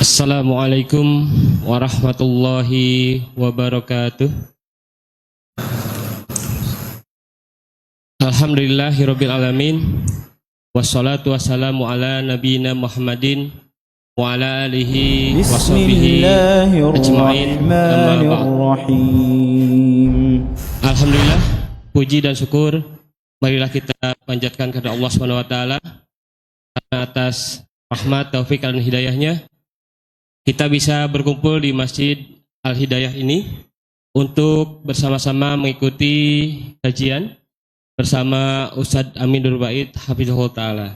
Assalamualaikum warahmatullahi wabarakatuh. Alhamdulillahirabbil alamin. Wassalatu wassalamu ala nabiyyina Muhammadin wa ala alihi washabihi ajmain. Alhamdulillah, puji dan syukur marilah kita panjatkan kepada Allah Subhanahu wa taala atas rahmat, taufik dan hidayahnya. Kita bisa berkumpul di Masjid Al-Hidayah ini untuk bersama-sama mengikuti kajian bersama Ustadz Amin Nurbait Hafizahullah Ta'ala.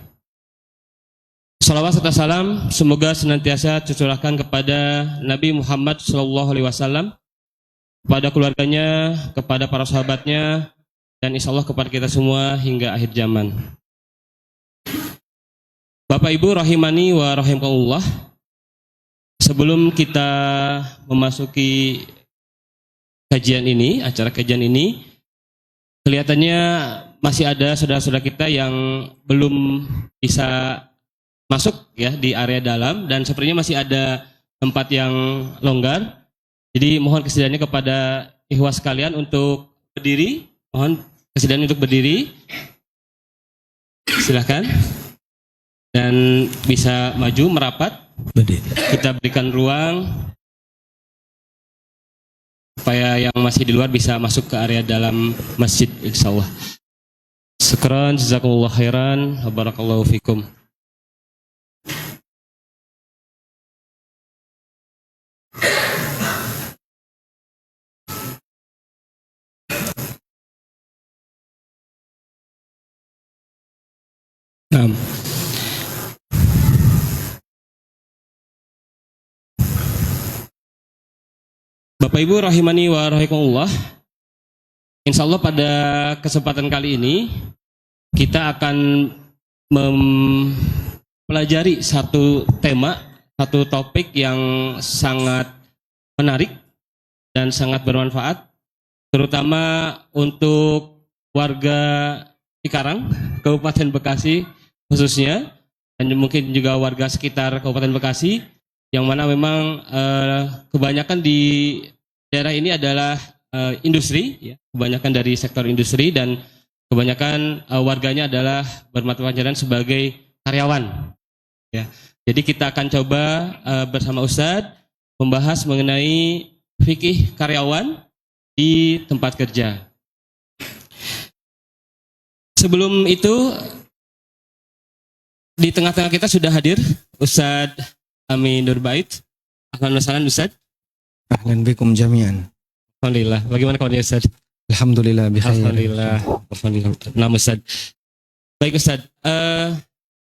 Salawat serta salam semoga senantiasa tercurahkan kepada Nabi Muhammad SAW, kepada keluarganya, kepada para sahabatnya, dan insya Allah kepada kita semua hingga akhir zaman. Bapak Ibu rahimani wa rahimakumullah, sebelum kita memasuki kajian ini, acara kajian ini, kelihatannya masih ada saudara-saudara kita yang belum bisa masuk ya di area dalam, dan sepertinya masih ada tempat yang longgar. Jadi mohon kesediaannya kepada ikhwas sekalian untuk berdiri. Mohon kesediaan untuk berdiri. Silahkan. Dan bisa maju merapat. Kita berikan ruang supaya yang masih di luar bisa masuk ke area dalam masjid, insyaallah. Syukran, jazakumullah khairan, wa barakallahu fikum. Bapak Ibu rahimani wa rahimakumullah, insya Allah pada kesempatan kali ini kita akan mempelajari satu tema, satu topik yang sangat menarik dan sangat bermanfaat, terutama untuk warga Cikarang, Kabupaten Bekasi khususnya, dan mungkin juga warga sekitar Kabupaten Bekasi, yang mana memang kebanyakan di daerah ini adalah industri, ya, kebanyakan dari sektor industri, dan kebanyakan warganya adalah bermata pelajaran sebagai karyawan. Ya. Jadi kita akan coba bersama Ustadz membahas mengenai fikih karyawan di tempat kerja. Sebelum itu, di tengah-tengah kita sudah hadir Ustadz Amin Nurbait. Ahlan wa sahlan Ustadz. Ahlan bikum jami'an. Alhamdulillah. Bagaimana kabarnya Ustadz? Alhamdulillah bikhair. Alhamdulillah. Nama Ustadz. Baik Ustadz.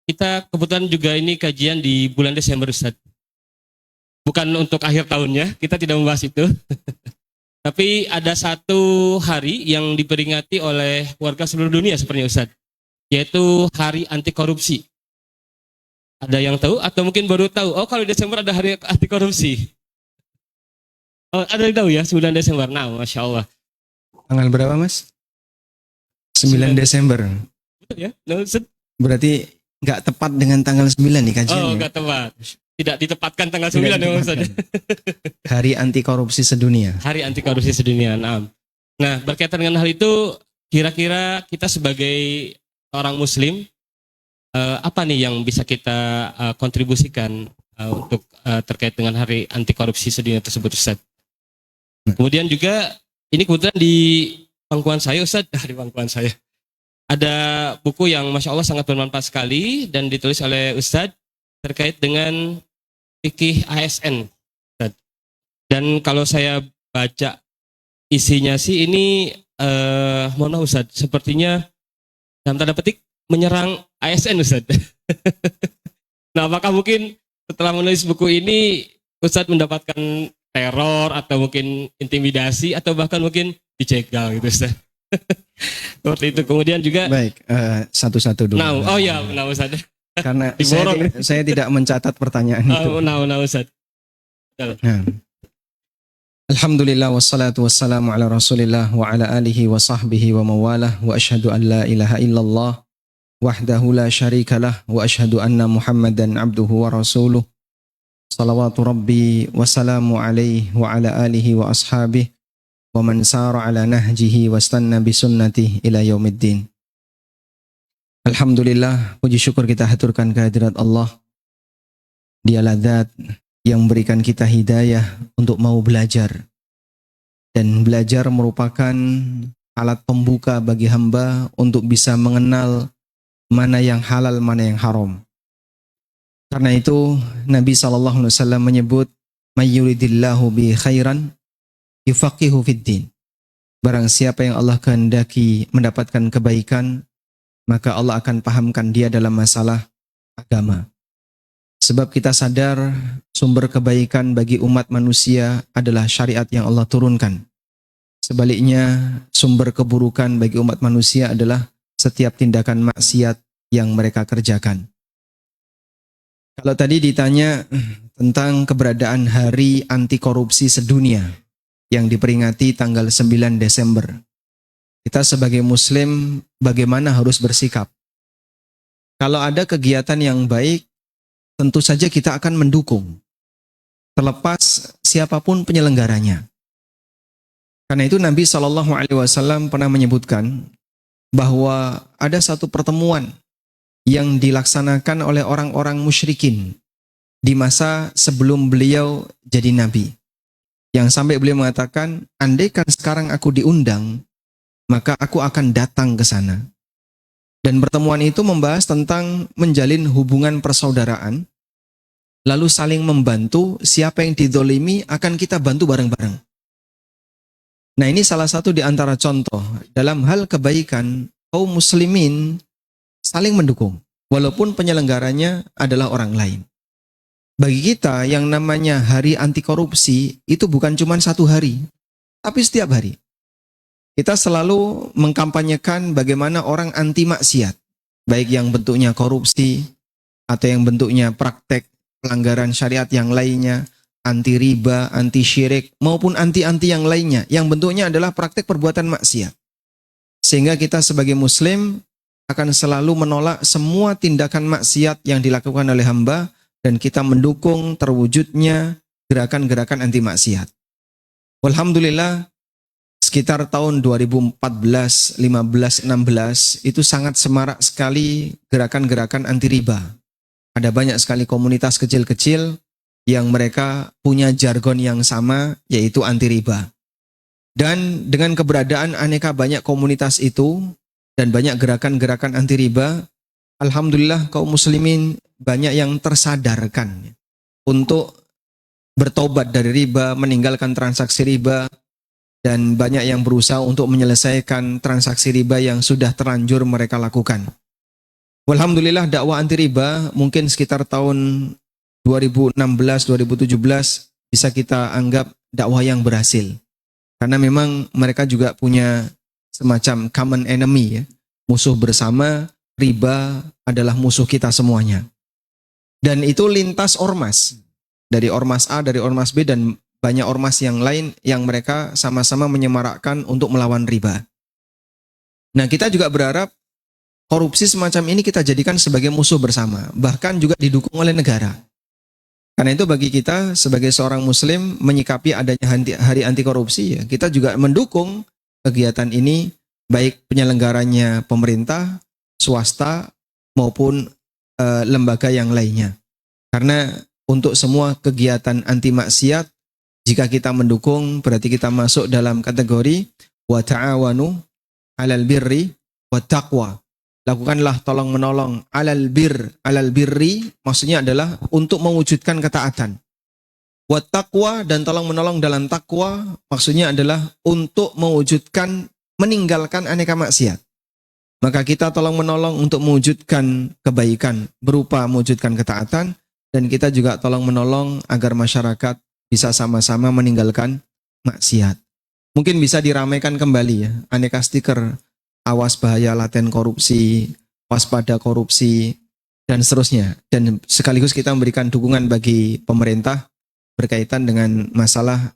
Kita kebetulan juga ini kajian di bulan Desember Ustadz. Bukan untuk akhir tahunnya, kita tidak membahas itu. Tapi ada satu hari yang diperingati oleh warga seluruh dunia sepertinya Ustadz, yaitu Hari Anti Korupsi. Ada yang tahu atau mungkin baru tahu? Oh, kalau Desember ada Hari Anti Korupsi. Oh, ada yang tahu ya, 9 Desember. Nah, Masya Allah. Tanggal berapa Mas? 9 Desember. Betul ya? Berarti nggak tepat dengan tanggal 9 nih kajiannya. Oh, nggak tepat. Tidak ditepatkan tanggal 9 ya Ustaz. Hari Anti Korupsi Sedunia. Hari Anti Korupsi Sedunia. Nah, berkaitan dengan hal itu, kira-kira kita sebagai orang Muslim, apa nih yang bisa kita kontribusikan untuk terkait dengan Hari Anti Korupsi Sedunia tersebut Ustaz? Kemudian juga ini kebetulan di pangkuan saya Ustaz, di pangkuan saya ada buku yang Masya Allah sangat bermanfaat sekali dan ditulis oleh Ustaz terkait dengan fikih ASN Ustaz. Dan kalau saya baca isinya sih ini mohon maaf Ustaz, sepertinya dalam tanda petik menyerang ASN Ustaz. Nah, apakah mungkin setelah menulis buku ini Ustaz mendapatkan teror atau mungkin intimidasi atau bahkan mungkin dicegal gitu Ustaz? Seperti itu. Kemudian juga baik, satu-satu dulu. Oh ya, Ustaz. Karena saya tidak mencatat pertanyaan itu. Ustaz. Nah. Alhamdulillah wassalatu wassalamu ala Rasulillah wa ala alihi wa sahbihi wa mawalah wa asyhadu an la ilaha illallah wahdahu la syarikalah wa asyhadu anna Muhammadan abduhu wa rasuluh. salawatu rabbi wassalamu alaihi wa ala alihi wa ashabihi wa man sara ala nahjihi wastanna bisunnatihi ila yaumiddin. Alhamdulillah, puji syukur kita haturkan kehadirat Allah. Dialah zat yang memberikan kita hidayah untuk mau belajar. Dan belajar merupakan alat pembuka bagi hamba untuk bisa mengenal mana yang halal, mana yang haram. Karena itu Nabi SAW menyebut, "Mayyuridillahu bi khairan yufaqihu fid din." Barang siapa yang Allah kehendaki mendapatkan kebaikan, maka Allah akan pahamkan dia dalam masalah agama. Sebab kita sadar sumber kebaikan bagi umat manusia adalah syariat yang Allah turunkan. Sebaliknya, sumber keburukan bagi umat manusia adalah setiap tindakan maksiat yang mereka kerjakan. Kalau tadi ditanya tentang keberadaan Hari Anti Korupsi Sedunia yang diperingati tanggal 9 Desember. Kita sebagai Muslim bagaimana harus bersikap? Kalau ada kegiatan yang baik, tentu saja kita akan mendukung, terlepas siapapun penyelenggaranya. Karena itu Nabi SAW pernah menyebutkan bahwa ada satu pertemuan yang dilaksanakan oleh orang-orang musyrikin di masa sebelum beliau jadi Nabi. Yang sampai beliau mengatakan, andaikan sekarang aku diundang, maka aku akan datang ke sana. Dan pertemuan itu membahas tentang menjalin hubungan persaudaraan, lalu saling membantu, siapa yang dizolimi akan kita bantu bareng-bareng. Nah, ini salah satu di antara contoh dalam hal kebaikan kaum muslimin saling mendukung, walaupun penyelenggaranya adalah orang lain. Bagi kita yang namanya Hari Anti Korupsi itu bukan cuma satu hari, tapi setiap hari. Kita selalu mengkampanyekan bagaimana orang anti maksiat, baik yang bentuknya korupsi atau yang bentuknya praktek pelanggaran syariat yang lainnya, anti riba, anti syirik, maupun anti-anti yang lainnya, yang bentuknya adalah praktek perbuatan maksiat. Sehingga kita sebagai Muslim akan selalu menolak semua tindakan maksiat yang dilakukan oleh hamba dan kita mendukung terwujudnya gerakan-gerakan anti maksiat. Alhamdulillah, sekitar tahun 2014, 15, 16 itu sangat semarak sekali gerakan-gerakan anti riba. Ada banyak sekali komunitas kecil-kecil yang mereka punya jargon yang sama, yaitu anti riba. Dan dengan keberadaan aneka banyak komunitas itu dan banyak gerakan-gerakan anti riba, alhamdulillah kaum muslimin banyak yang tersadarkan untuk bertobat dari riba, meninggalkan transaksi riba, dan banyak yang berusaha untuk menyelesaikan transaksi riba yang sudah terlanjur mereka lakukan. Alhamdulillah dakwah anti riba mungkin sekitar tahun 2016-2017 bisa kita anggap dakwah yang berhasil. Karena memang mereka juga punya semacam common enemy ya. Musuh bersama, riba adalah musuh kita semuanya. Dan itu lintas ormas. Dari ormas A, dari ormas B, dan banyak ormas yang lain yang mereka sama-sama menyemarakkan untuk melawan riba. Nah, kita juga berharap korupsi semacam ini kita jadikan sebagai musuh bersama, bahkan juga didukung oleh negara. Karena itu bagi kita sebagai seorang muslim menyikapi adanya hari anti korupsi, ya, kita juga mendukung kegiatan ini, baik penyelenggaranya pemerintah, swasta, maupun lembaga yang lainnya. Karena untuk semua kegiatan anti maksiat, jika kita mendukung, berarti kita masuk dalam kategori wa ta'awanu 'alal birri wa taqwa. Lakukanlah tolong menolong alal birri, maksudnya adalah untuk mewujudkan ketaatan. Wa taqwa, dan tolong menolong dalam takwa, maksudnya adalah untuk mewujudkan meninggalkan aneka maksiat. Maka kita tolong menolong untuk mewujudkan kebaikan berupa mewujudkan ketaatan, dan kita juga tolong menolong agar masyarakat bisa sama-sama meninggalkan maksiat. Mungkin bisa diramaikan kembali ya, aneka stiker, awas bahaya laten korupsi, waspada korupsi, dan seterusnya. Dan sekaligus kita memberikan dukungan bagi pemerintah berkaitan dengan masalah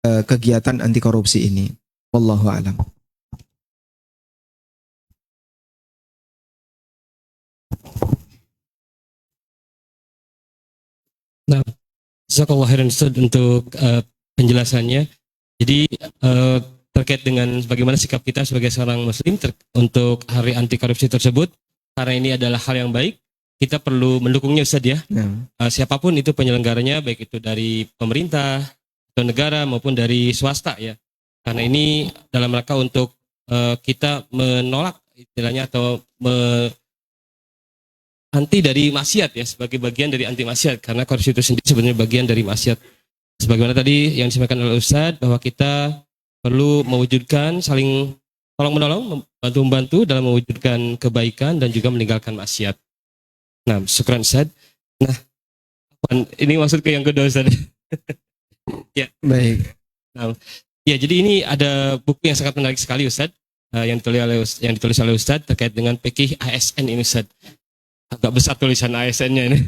kegiatan anti korupsi ini. Wallahu a'lam. Nah, Jazakallah khairan Ustaz untuk penjelasannya. Jadi terkait dengan bagaimana sikap kita sebagai seorang muslim untuk hari anti korupsi tersebut, karena ini adalah hal yang baik, kita perlu mendukungnya Ustaz ya. Siapapun itu penyelenggaranya, baik itu dari pemerintah atau negara maupun dari swasta ya. Karena ini dalam rangka untuk kita menolak istilahnya atau anti dari maksiat ya, sebagai bagian dari anti maksiat, karena korupsi itu sendiri sebenarnya bagian dari maksiat. Sebagaimana tadi yang disampaikan oleh Ustadz, bahwa kita perlu mewujudkan saling tolong menolong, membantu dalam mewujudkan kebaikan dan juga meninggalkan maksiat. Nah, syukran Ustadz. Nah, ini maksud ke yang kedua Ustadz. Ya, Baik. nah, ya, jadi ini ada buku yang sangat menarik sekali Ustadz, yang ditulis oleh Ustadz terkait dengan fikih ASN ini Ustadz. Agak besar tulisan ASN-nya ini.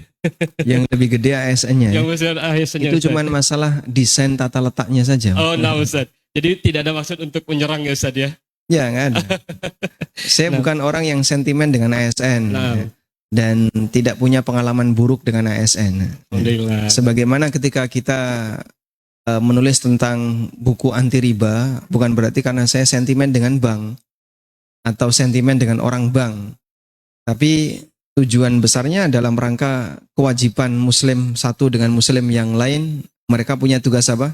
Yang lebih gede ASN-nya. Yang besar ASN-nya. Itu cuma masalah desain tata letaknya saja. Oh, nah Ustadz. Jadi tidak ada maksud untuk menyerang ya Ustadz ya? Ya, nggak ada. Saya bukan orang yang sentimen dengan ASN. Dan tidak punya pengalaman buruk dengan ASN. Alhamdulillah. Sebagaimana ketika kita menulis tentang buku anti riba, bukan berarti karena saya sentimen dengan bank atau sentimen dengan orang bank. Tapi tujuan besarnya dalam rangka kewajiban muslim satu dengan muslim yang lain. Mereka punya tugas apa?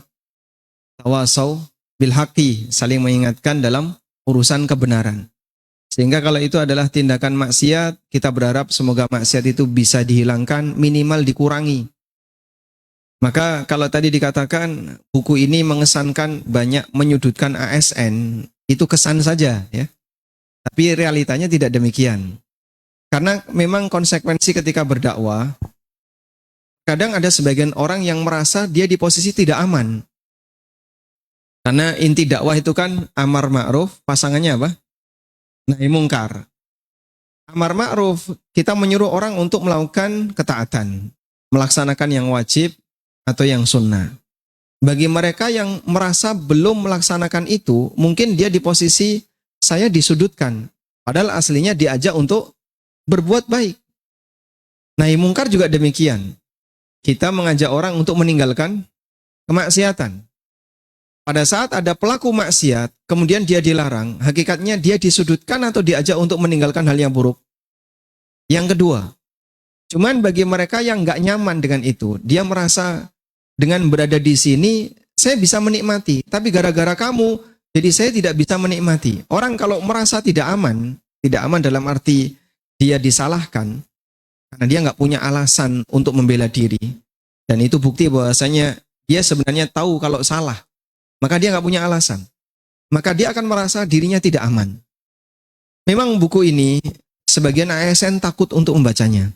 Tawasau bil haqqi, saling mengingatkan dalam urusan kebenaran. Sehingga kalau itu adalah tindakan maksiat, kita berharap semoga maksiat itu bisa dihilangkan, minimal dikurangi. Maka kalau tadi dikatakan buku ini mengesankan banyak menyudutkan ASN, itu kesan saja ya. Tapi realitanya tidak demikian. Karena memang konsekuensi ketika berdakwah, kadang ada sebagian orang yang merasa dia di posisi tidak aman. Karena inti dakwah itu kan amar ma'ruf, pasangannya apa? Nahi mungkar. Amar ma'ruf, kita menyuruh orang untuk melakukan ketaatan, melaksanakan yang wajib atau yang sunnah. Bagi mereka yang merasa belum melaksanakan itu, mungkin dia di posisi saya disudutkan. Padahal aslinya diajak untuk berbuat baik. Nahi mungkar juga demikian. Kita mengajak orang untuk meninggalkan kemaksiatan. Pada saat ada pelaku maksiat, kemudian dia dilarang, hakikatnya dia disudutkan atau diajak untuk meninggalkan hal yang buruk. Yang kedua, cuman bagi mereka yang nggak nyaman dengan itu, dia merasa dengan berada di sini, saya bisa menikmati, tapi gara-gara kamu, jadi saya tidak bisa menikmati. Orang kalau merasa tidak aman dalam arti dia disalahkan, karena dia nggak punya alasan untuk membela diri, dan itu bukti bahwasanya dia sebenarnya tahu kalau salah, maka dia nggak punya alasan, maka dia akan merasa dirinya tidak aman. Memang buku ini sebagian ASN takut untuk membacanya,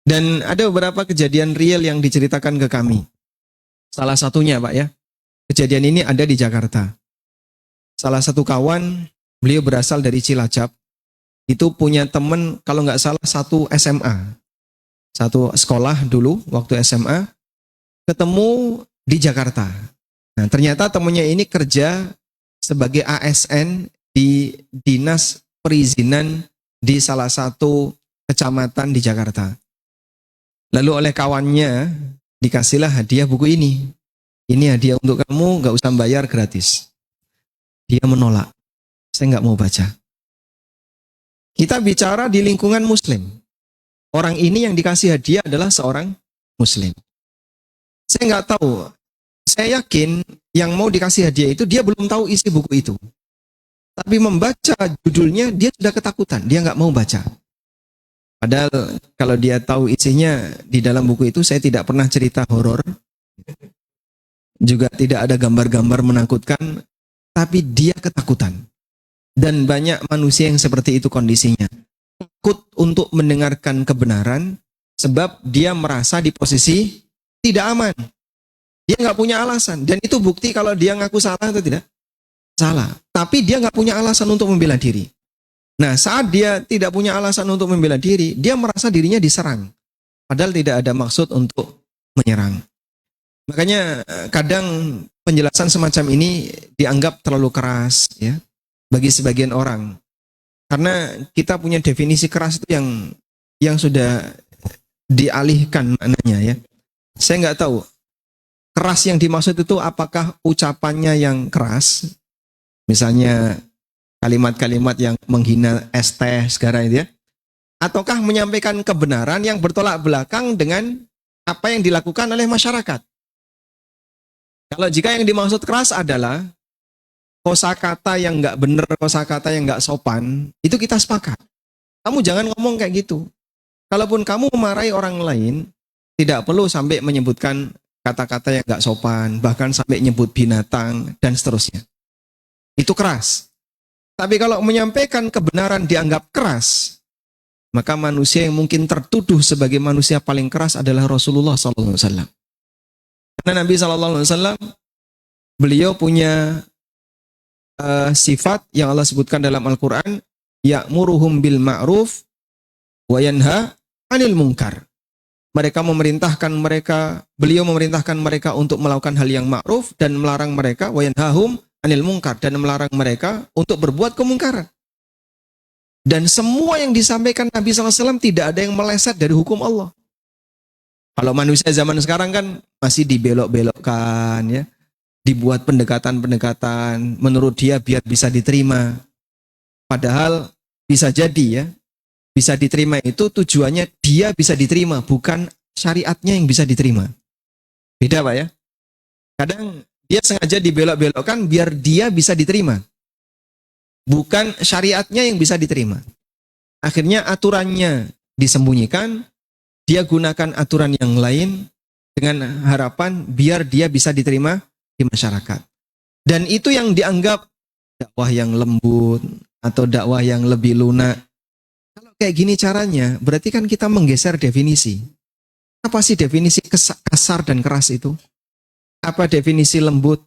dan ada beberapa kejadian real yang diceritakan ke kami. Salah satunya Pak ya, kejadian ini ada di Jakarta. Salah satu kawan, beliau berasal dari Cilacap, itu punya teman kalau nggak salah satu SMA, satu sekolah dulu waktu SMA, ketemu di Jakarta. Nah ternyata temannya ini kerja sebagai ASN di dinas perizinan di salah satu kecamatan di Jakarta. Lalu oleh kawannya dikasihlah hadiah buku ini. Ini hadiah untuk kamu, nggak usah bayar, gratis. Dia menolak, saya nggak mau baca. Kita bicara di lingkungan muslim. Orang ini yang dikasih hadiah adalah seorang muslim. Saya nggak tahu. Saya yakin yang mau dikasih hadiah itu dia belum tahu isi buku itu. Tapi membaca judulnya dia sudah ketakutan. Dia nggak mau baca. Padahal kalau dia tahu isinya di dalam buku itu, saya tidak pernah cerita horor. Juga tidak ada gambar-gambar menakutkan. Tapi dia ketakutan. Dan banyak manusia yang seperti itu kondisinya. Takut untuk mendengarkan kebenaran sebab dia merasa di posisi tidak aman. Dia nggak punya alasan. Dan itu bukti kalau dia ngaku salah atau tidak? Salah. Tapi dia nggak punya alasan untuk membela diri. Nah saat dia tidak punya alasan untuk membela diri, dia merasa dirinya diserang. Padahal tidak ada maksud untuk menyerang. Makanya kadang penjelasan semacam ini dianggap terlalu keras ya, bagi sebagian orang. Karena kita punya definisi keras itu yang sudah dialihkan maknanya ya. Saya nggak tahu keras yang dimaksud itu apakah ucapannya yang keras, misalnya kalimat-kalimat yang menghina ST sekarang itu ya, ataukah menyampaikan kebenaran yang bertolak belakang dengan apa yang dilakukan oleh masyarakat. Kalau jika yang dimaksud keras adalah kosakata yang nggak benar, kosakata yang nggak sopan, itu kita sepakat. Kamu jangan ngomong kayak gitu. Kalaupun kamu memarahi orang lain, tidak perlu sampai menyebutkan kata-kata yang nggak sopan, bahkan sampai nyebut binatang dan seterusnya. Itu keras. Tapi kalau menyampaikan kebenaran dianggap keras, maka manusia yang mungkin tertuduh sebagai manusia paling keras adalah Rasulullah SAW. Karena Nabi SAW, beliau punya sifat yang Allah sebutkan dalam Al-Quran, ya'muruhum bil ma'ruf wa yanha 'anil munkar. Beliau memerintahkan mereka untuk melakukan hal yang ma'ruf dan melarang mereka wa yanhahum 'anil munkar, dan melarang mereka untuk berbuat kemungkaran. Dan semua yang disampaikan Nabi SAW tidak ada yang meleset dari hukum Allah. Kalau manusia zaman sekarang kan masih dibelok-belokkan ya, dibuat pendekatan-pendekatan menurut dia biar bisa diterima. Padahal bisa jadi ya, bisa diterima itu tujuannya dia bisa diterima, bukan syariatnya yang bisa diterima. Beda Pak ya. Kadang dia sengaja dibelok-belokkan biar dia bisa diterima, bukan syariatnya yang bisa diterima. Akhirnya aturannya disembunyikan, dia gunakan aturan yang lain dengan harapan biar dia bisa diterima di masyarakat. Dan itu yang dianggap dakwah yang lembut atau dakwah yang lebih lunak. Kalau kayak gini caranya, berarti kan kita menggeser definisi. Apa sih definisi kasar dan keras itu? Apa definisi lembut?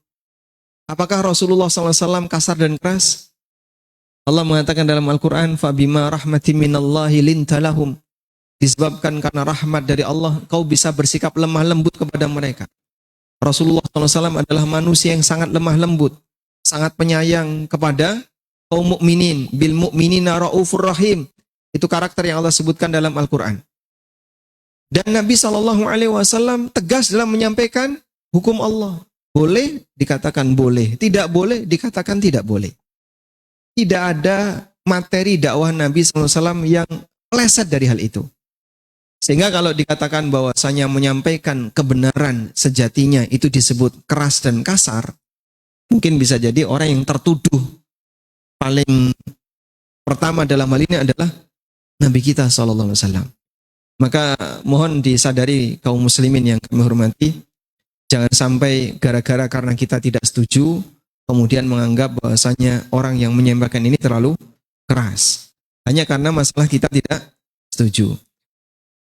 Apakah Rasulullah SAW kasar dan keras? Allah mengatakan dalam Al-Quran, فَبِمَا رَحْمَةٍ مِّنَ اللَّهِ لِنْتَ لَهُمْ. Disebabkan karena rahmat dari Allah, kau bisa bersikap lemah lembut kepada mereka. Rasulullah SAW adalah manusia yang sangat lemah lembut, sangat penyayang kepada kaum mukminin. Bil mu'minina raufur rahim. Itu karakter yang Allah sebutkan dalam Al-Quran. Dan Nabi SAW tegas dalam menyampaikan hukum Allah. Boleh dikatakan boleh, tidak boleh dikatakan tidak boleh. Tidak ada materi dakwah Nabi SAW yang meleset dari hal itu. Sehingga kalau dikatakan bahwasanya menyampaikan kebenaran sejatinya itu disebut keras dan kasar, mungkin bisa jadi orang yang tertuduh paling pertama dalam hal ini adalah Nabi kita SAW. Maka mohon disadari kaum muslimin yang kami hormati, jangan sampai gara-gara karena kita tidak setuju, kemudian menganggap bahwasanya orang yang menyampaikan ini terlalu keras. Hanya karena masalah kita tidak setuju.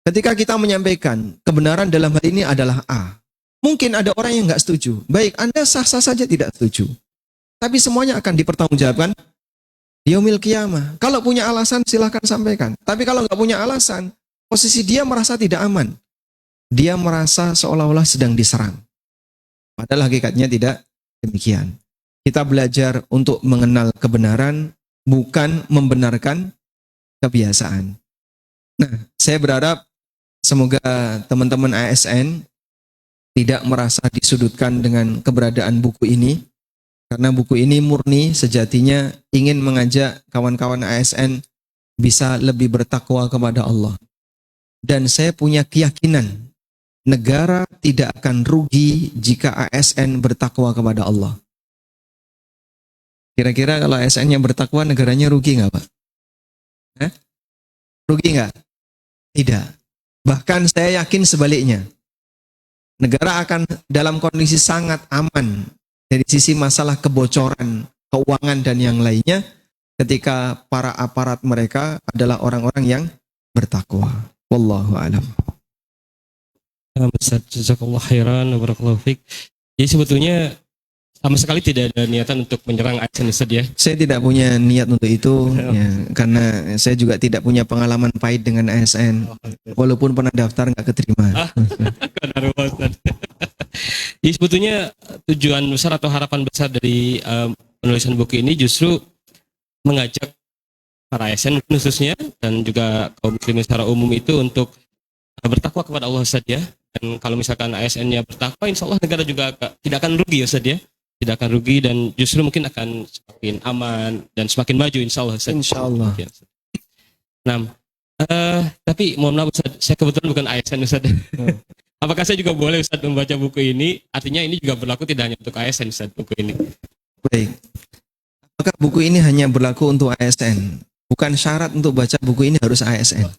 Ketika kita menyampaikan kebenaran dalam hal ini adalah A, mungkin ada orang yang nggak setuju. Baik, Anda sah-sah saja tidak setuju. Tapi semuanya akan dipertanggungjawabkan di yaumil qiyamah. Kalau punya alasan silahkan sampaikan. Tapi kalau nggak punya alasan, posisi dia merasa tidak aman. Dia merasa seolah-olah sedang diserang. Padahal hakikatnya tidak demikian. Kita belajar untuk mengenal kebenaran, bukan membenarkan kebiasaan. Nah, saya berharap semoga teman-teman ASN tidak merasa disudutkan dengan keberadaan buku ini, karena buku ini murni sejatinya ingin mengajak kawan-kawan ASN bisa lebih bertakwa kepada Allah. Dan saya punya keyakinan negara tidak akan rugi jika ASN bertakwa kepada Allah. Kira-kira kalau ASN yang bertakwa negaranya rugi nggak Pak? Rugi nggak? Tidak. Bahkan saya yakin sebaliknya. Negara akan dalam kondisi sangat aman dari sisi masalah kebocoran, keuangan dan yang lainnya ketika para aparat mereka adalah orang-orang yang bertakwa. Wallahu a'lam. Ustaz, jazakallahu khairan wa barakallahu fiik. Jadi sebetulnya sama sekali tidak ada niatan untuk menyerang ASN Ustaz ya. Saya tidak punya niat untuk itu ya, karena saya juga tidak punya pengalaman pahit dengan ASN. Walaupun pernah daftar nggak keterima. Jadi sebetulnya tujuan besar atau harapan besar dari penulisan buku ini justru mengajak para ASN khususnya dan juga kaum muslimin secara umum itu untuk bertakwa kepada Allah Ustaz ya. Dan kalau misalkan ASN-nya bertakwa, insya Allah negara juga tidak akan rugi ya Ustaz ya. Tidak akan rugi dan justru mungkin akan semakin aman dan semakin maju insya Allah Ustaz. Insya Allah. Nah, tapi mohon maaf Ustaz, saya kebetulan bukan ASN Ustaz. Apakah saya juga boleh Ustaz membaca buku ini? Artinya ini juga berlaku tidak hanya untuk ASN Ustaz, buku ini. Baik. Apakah buku ini hanya berlaku untuk ASN? Bukan syarat untuk baca buku ini harus ASN.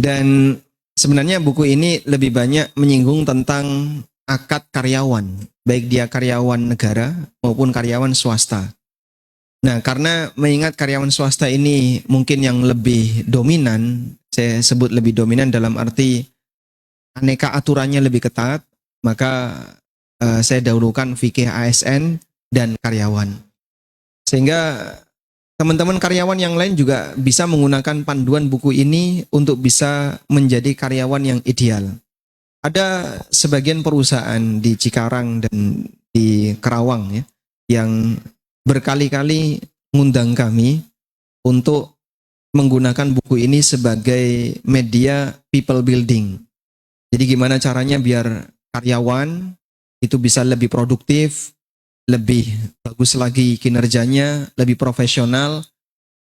Dan sebenarnya buku ini lebih banyak menyinggung tentang akad karyawan, baik dia karyawan negara maupun karyawan swasta. Nah, karena mengingat karyawan swasta ini mungkin yang lebih dominan, saya sebut lebih dominan dalam arti aneka aturannya lebih ketat, maka saya dahulukan fikih ASN dan karyawan. Sehingga teman-teman karyawan yang lain juga bisa menggunakan panduan buku ini untuk bisa menjadi karyawan yang ideal. Ada sebagian perusahaan di Cikarang dan di Kerawang ya, yang berkali-kali ngundang kami untuk menggunakan buku ini sebagai media people building. Jadi gimana caranya biar karyawan itu bisa lebih produktif, lebih bagus lagi kinerjanya, lebih profesional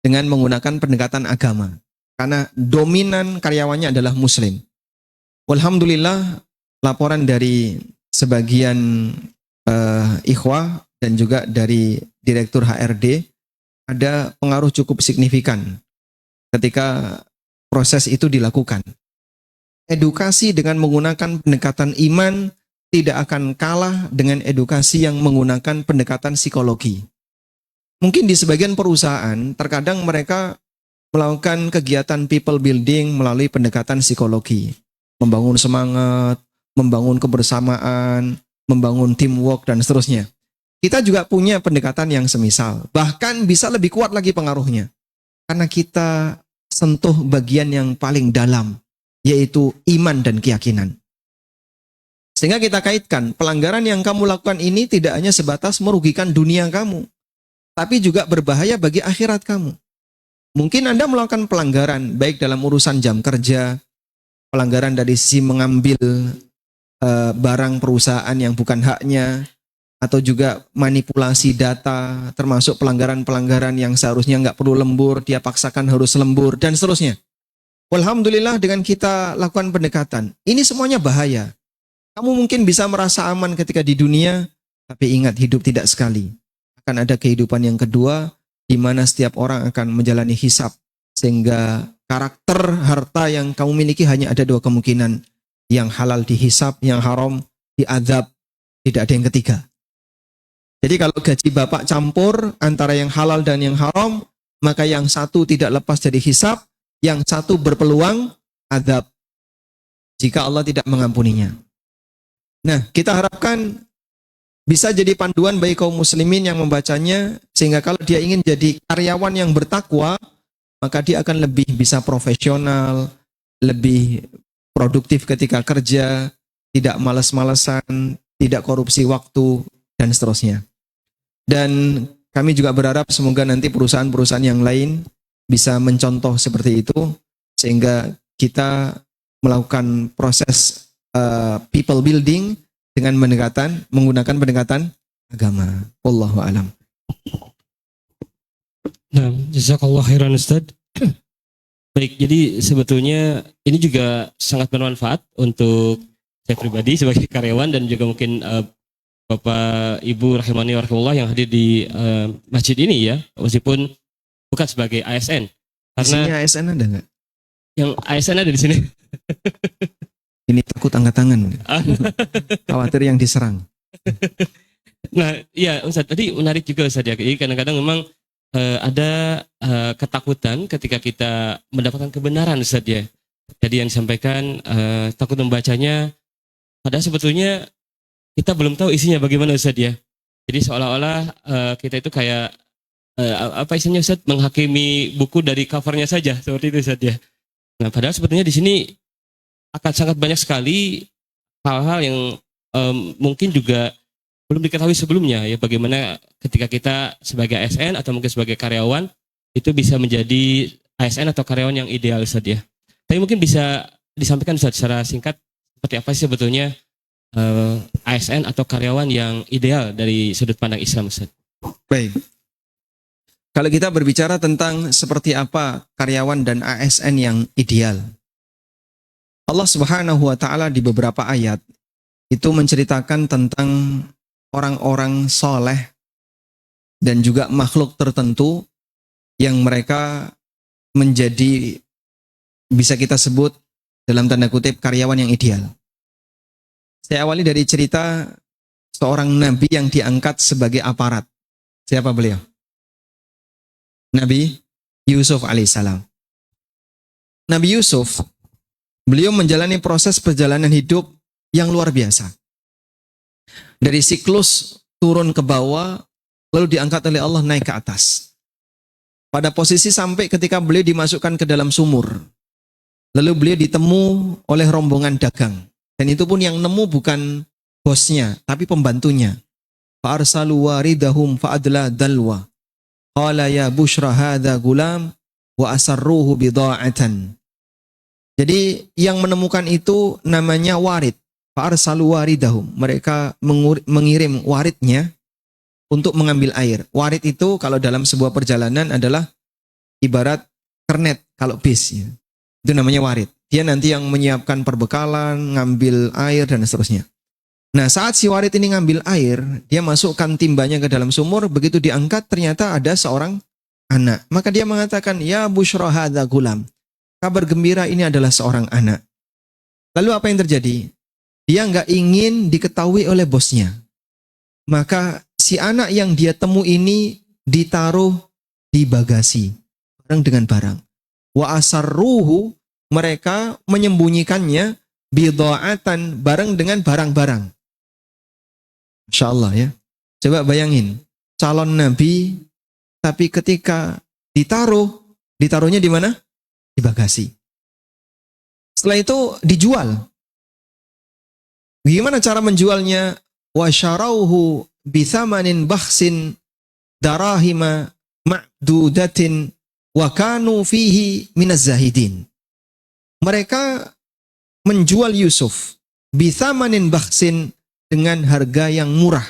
dengan menggunakan pendekatan agama. Karena dominan karyawannya adalah muslim. Alhamdulillah laporan dari sebagian ikhwah dan juga dari Direktur HRD ada pengaruh cukup signifikan ketika proses itu dilakukan. Edukasi dengan menggunakan pendekatan iman tidak akan kalah dengan edukasi yang menggunakan pendekatan psikologi. Mungkin di sebagian perusahaan, terkadang mereka melakukan kegiatan people building melalui pendekatan psikologi. Membangun semangat, membangun kebersamaan, membangun teamwork, dan seterusnya. Kita juga punya pendekatan yang semisal. Bahkan bisa lebih kuat lagi pengaruhnya. Karena kita sentuh bagian yang paling dalam, yaitu iman dan keyakinan. Sehingga kita kaitkan, pelanggaran yang kamu lakukan ini tidak hanya sebatas merugikan dunia kamu, tapi juga berbahaya bagi akhirat kamu. Mungkin Anda melakukan pelanggaran, baik dalam urusan jam kerja, pelanggaran dari sisi mengambil barang perusahaan yang bukan haknya, atau juga manipulasi data, termasuk pelanggaran-pelanggaran yang seharusnya nggak perlu lembur, dia paksakan harus lembur, dan seterusnya. Alhamdulillah dengan kita lakukan pendekatan, ini semuanya bahaya. Kamu mungkin bisa merasa aman ketika di dunia, tapi ingat hidup tidak sekali. Akan ada kehidupan yang kedua, di mana setiap orang akan menjalani hisab. Sehingga karakter harta yang kamu miliki hanya ada dua kemungkinan. Yang halal dihisab, yang haram diazab. Tidak ada yang ketiga. Jadi kalau gaji bapak campur antara yang halal dan yang haram, maka yang satu tidak lepas dari hisab, yang satu berpeluang azab. Jika Allah tidak mengampuninya. Nah, kita harapkan bisa jadi panduan bagi kaum muslimin yang membacanya, sehingga kalau dia ingin jadi karyawan yang bertakwa, maka dia akan lebih bisa profesional, lebih produktif ketika kerja, tidak malas-malasan, tidak korupsi waktu, dan seterusnya. Dan kami juga berharap semoga nanti perusahaan-perusahaan yang lain bisa mencontoh seperti itu, sehingga kita melakukan proses people building dengan menggunakan pendekatan agama. Wallahu a'lam. Nah, jazakallah khairan Ustaz. Baik, jadi sebetulnya ini juga sangat bermanfaat untuk saya pribadi sebagai karyawan dan juga mungkin Bapak Ibu rahimani wa rahimakumullah yang hadir di masjid ini ya, meskipun bukan sebagai ASN. Karena di sini ASN ada nggak? Yang ASN ada di sini. Ini takut angkat tangan. Khawatir yang diserang. Nah, iya Ustaz, tadi menarik juga Ustaz ya. Jadi kadang-kadang memang ada ketakutan ketika kita mendapatkan kebenaran Ustaz ya. Jadi yang disampaikan takut membacanya, padahal sebetulnya kita belum tahu isinya bagaimana Ustaz ya. Jadi seolah-olah kita itu kayak apa isinya Ustaz, menghakimi buku dari covernya saja seperti itu Ustaz ya. Nah, padahal sebetulnya di sini akan sangat banyak sekali hal-hal yang mungkin juga belum diketahui sebelumnya ya, bagaimana ketika kita sebagai ASN atau mungkin sebagai karyawan itu bisa menjadi ASN atau karyawan yang ideal Ustaz ya. Tapi mungkin bisa disampaikan Ustaz secara singkat seperti apa sih sebetulnya ASN atau karyawan yang ideal dari sudut pandang Islam, Ustaz? Baik. Kalau kita berbicara tentang seperti apa karyawan dan ASN yang ideal, Allah Subhanahu wa taala di beberapa ayat itu menceritakan tentang orang-orang soleh dan juga makhluk tertentu yang mereka menjadi, bisa kita sebut dalam tanda kutip, karyawan yang ideal. Saya awali dari cerita seorang nabi yang diangkat sebagai aparat. Siapa beliau? Nabi Yusuf alaihissalam. Nabi Yusuf, beliau menjalani proses perjalanan hidup yang luar biasa. Dari siklus turun ke bawah, lalu diangkat oleh Allah naik ke atas. Pada posisi sampai ketika beliau dimasukkan ke dalam sumur. Lalu beliau ditemu oleh rombongan dagang. Dan itu pun yang nemu bukan bosnya, tapi pembantunya. Fa'arsalu waridahum fa'adla dalwa. Qala ya bushra hadha gulam wa asarruhu bida'atan. Jadi yang menemukan itu namanya warid. Fa'arsalu waridahum. Mereka mengirim waridnya untuk mengambil air. Warid itu kalau dalam sebuah perjalanan adalah ibarat kernet kalau bis. Ya. Itu namanya warid. Dia nanti yang menyiapkan perbekalan, ngambil air dan seterusnya. Nah, saat si warid ini ngambil air, dia masukkan timbanya ke dalam sumur, begitu diangkat ternyata ada seorang anak. Maka dia mengatakan, ya bushra hadza gulam. Kabar gembira ini adalah seorang anak. Lalu apa yang terjadi? Dia nggak ingin diketahui oleh bosnya. Maka si anak yang dia temu ini ditaruh di bagasi bareng dengan barang. Wa asarruhu, mereka menyembunyikannya bida'atan bareng dengan barang-barang. Masya Allah ya. Coba bayangin, calon nabi, tapi ketika ditaruhnya di mana? Di bagasi. Setelah itu dijual. Bagaimana cara menjualnya? Wa syarauhu bithamanin bakhsin darahima ma'dudatin wa kanu fihi minaz zahidin. Mereka menjual Yusuf bithamanin bakhsin dengan harga yang murah.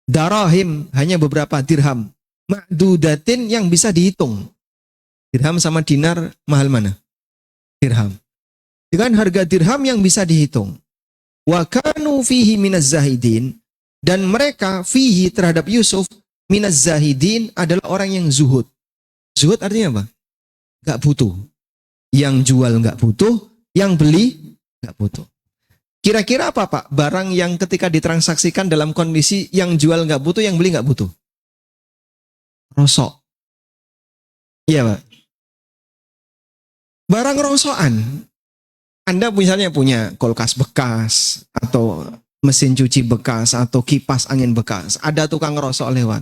Darahim, hanya beberapa dirham. Ma'dudatin, yang bisa dihitung. Dirham sama dinar mahal mana? Dirham. Dengan harga dirham yang bisa dihitung. Wa kanu fihi minaz zahidin, dan mereka fihi terhadap Yusuf minaz zahidin adalah orang yang zuhud. Zuhud artinya apa? Gak butuh. Yang jual gak butuh, yang beli gak butuh. Kira-kira apa Pak? Barang yang ketika ditransaksikan dalam kondisi yang jual nggak butuh, yang beli nggak butuh. Rosok. Iya Pak. Barang rosokan. Anda misalnya punya kulkas bekas, atau mesin cuci bekas, atau kipas angin bekas. Ada tukang rosok lewat.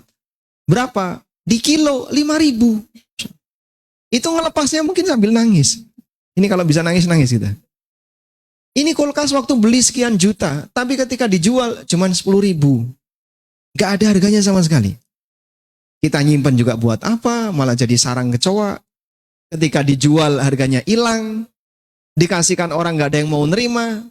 Berapa? Di kilo 5.000. Itu ngelepasnya mungkin sambil nangis. Ini kalau bisa nangis-nangis kita. Ini kulkas waktu beli sekian juta, tapi ketika dijual cuma 10.000. Gak ada harganya sama sekali. Kita nyimpen juga buat apa, malah jadi sarang kecoa. Ketika dijual harganya hilang, dikasihkan orang gak ada yang mau nerima.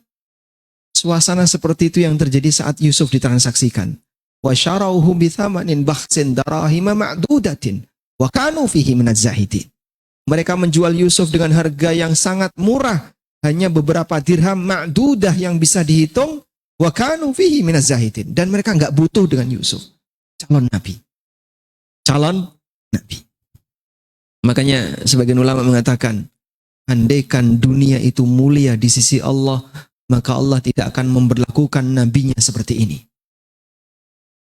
Suasana seperti itu yang terjadi saat Yusuf ditransaksikan. Wa syarauhu bithamanin bakhsin darahima ma'dudatin wa kanu fihi minaz zahidin. Mereka menjual Yusuf dengan harga yang sangat murah. Hanya beberapa dirham ma'dudah yang bisa dihitung. Wa kanu fihi minaz zahidin. Dan mereka nggak butuh dengan Yusuf. Calon Nabi. Calon Nabi. Makanya sebagian ulama mengatakan, andaikan dunia itu mulia di sisi Allah, maka Allah tidak akan memberlakukan nabinya seperti ini.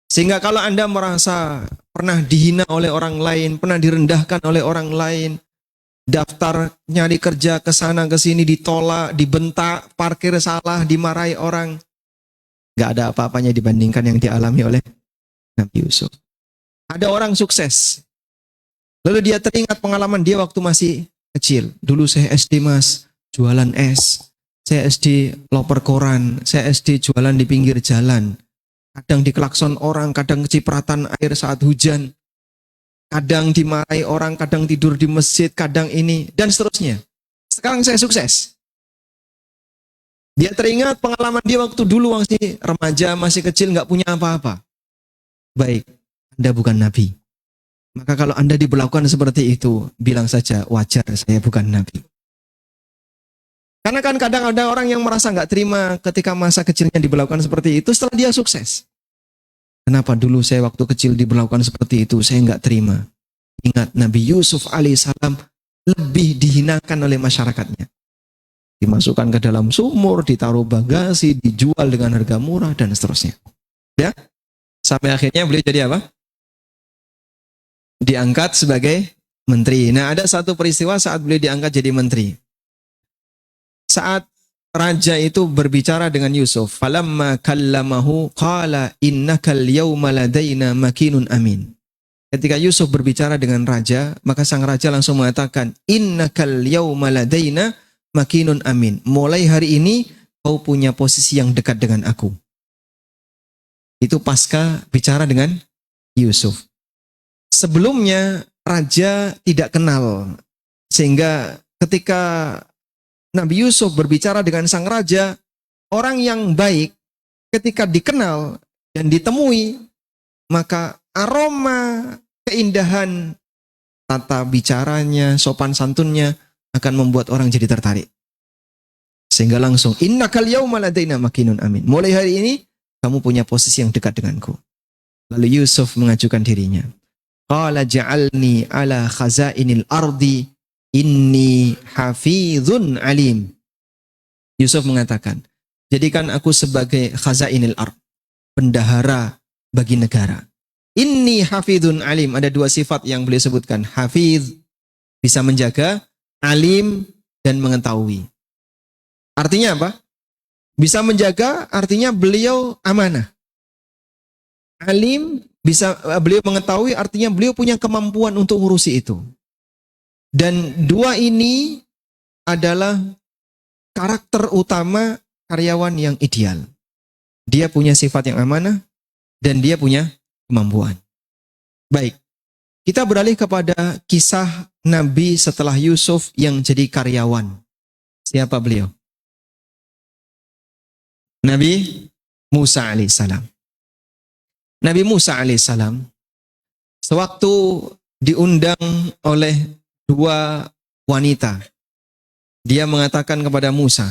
Sehingga kalau Anda merasa pernah dihina oleh orang lain, pernah direndahkan oleh orang lain, daftar nyari kerja ke sana ke sini ditolak, dibentak, parkir salah, dimarahi orang. Gak ada apa-apanya dibandingkan yang dialami oleh Nabi Yusuf. Ada orang sukses. Lalu dia teringat pengalaman dia waktu masih kecil. Dulu saya SD Mas, jualan es. Saya SD loper koran. Saya SD jualan di pinggir jalan. Kadang diklakson orang, kadang kecipratan air saat hujan. Kadang dimarahi orang, kadang tidur di masjid, kadang ini, dan seterusnya. Sekarang saya sukses. Dia teringat pengalaman dia waktu dulu masih remaja, masih kecil, nggak punya apa-apa. Baik, Anda bukan Nabi. Maka kalau Anda diberlakukan seperti itu, bilang saja, wajar, saya bukan Nabi. Karena kan kadang ada orang yang merasa nggak terima ketika masa kecilnya diberlakukan seperti itu setelah dia sukses. Kenapa dulu saya waktu kecil diberlakukan seperti itu, saya nggak terima. Ingat, Nabi Yusuf alaihissalam lebih dihinakan oleh masyarakatnya. Dimasukkan ke dalam sumur, ditaruh bagasi, dijual dengan harga murah, dan seterusnya. Ya, sampai akhirnya beliau jadi apa? Diangkat sebagai menteri. Nah, ada satu peristiwa saat beliau diangkat jadi menteri. Saat raja itu berbicara dengan Yusuf, falamma kallamahu qala innakal yawma ladaina makinun amin. Ketika Yusuf berbicara dengan raja, maka sang raja langsung mengatakan, innakal yawma ladaina makinun amin. Mulai hari ini kau punya posisi yang dekat dengan aku. Itu pasca bicara dengan Yusuf. Sebelumnya raja tidak kenal, sehingga ketika Nabi Yusuf berbicara dengan sang raja, orang yang baik ketika dikenal dan ditemui, maka aroma keindahan tata bicaranya, sopan santunnya akan membuat orang jadi tertarik. Sehingga langsung, innakal yawma ladaina makinun amin. Mulai hari ini kamu punya posisi yang dekat denganku. Lalu Yusuf mengajukan dirinya. Qala ja'alni ala khazainil ardi inni hafizun alim. Yusuf mengatakan, jadikan aku sebagai khazainil ard, bendahara bagi negara. Inni hafizun alim. Ada dua sifat yang beliau sebutkan. Hafiz, bisa menjaga, alim, dan mengetahui. Artinya apa? Bisa menjaga, artinya beliau amanah. Alim, bisa beliau mengetahui, artinya beliau punya kemampuan untuk ngurusi itu. Dan dua ini adalah karakter utama karyawan yang ideal. Dia punya sifat yang amanah dan dia punya kemampuan. Baik, kita beralih kepada kisah Nabi setelah Yusuf yang jadi karyawan. Siapa beliau? Nabi Musa alaihissalam. Nabi Musa alaihissalam sewaktu diundang oleh dua wanita, dia mengatakan kepada Musa,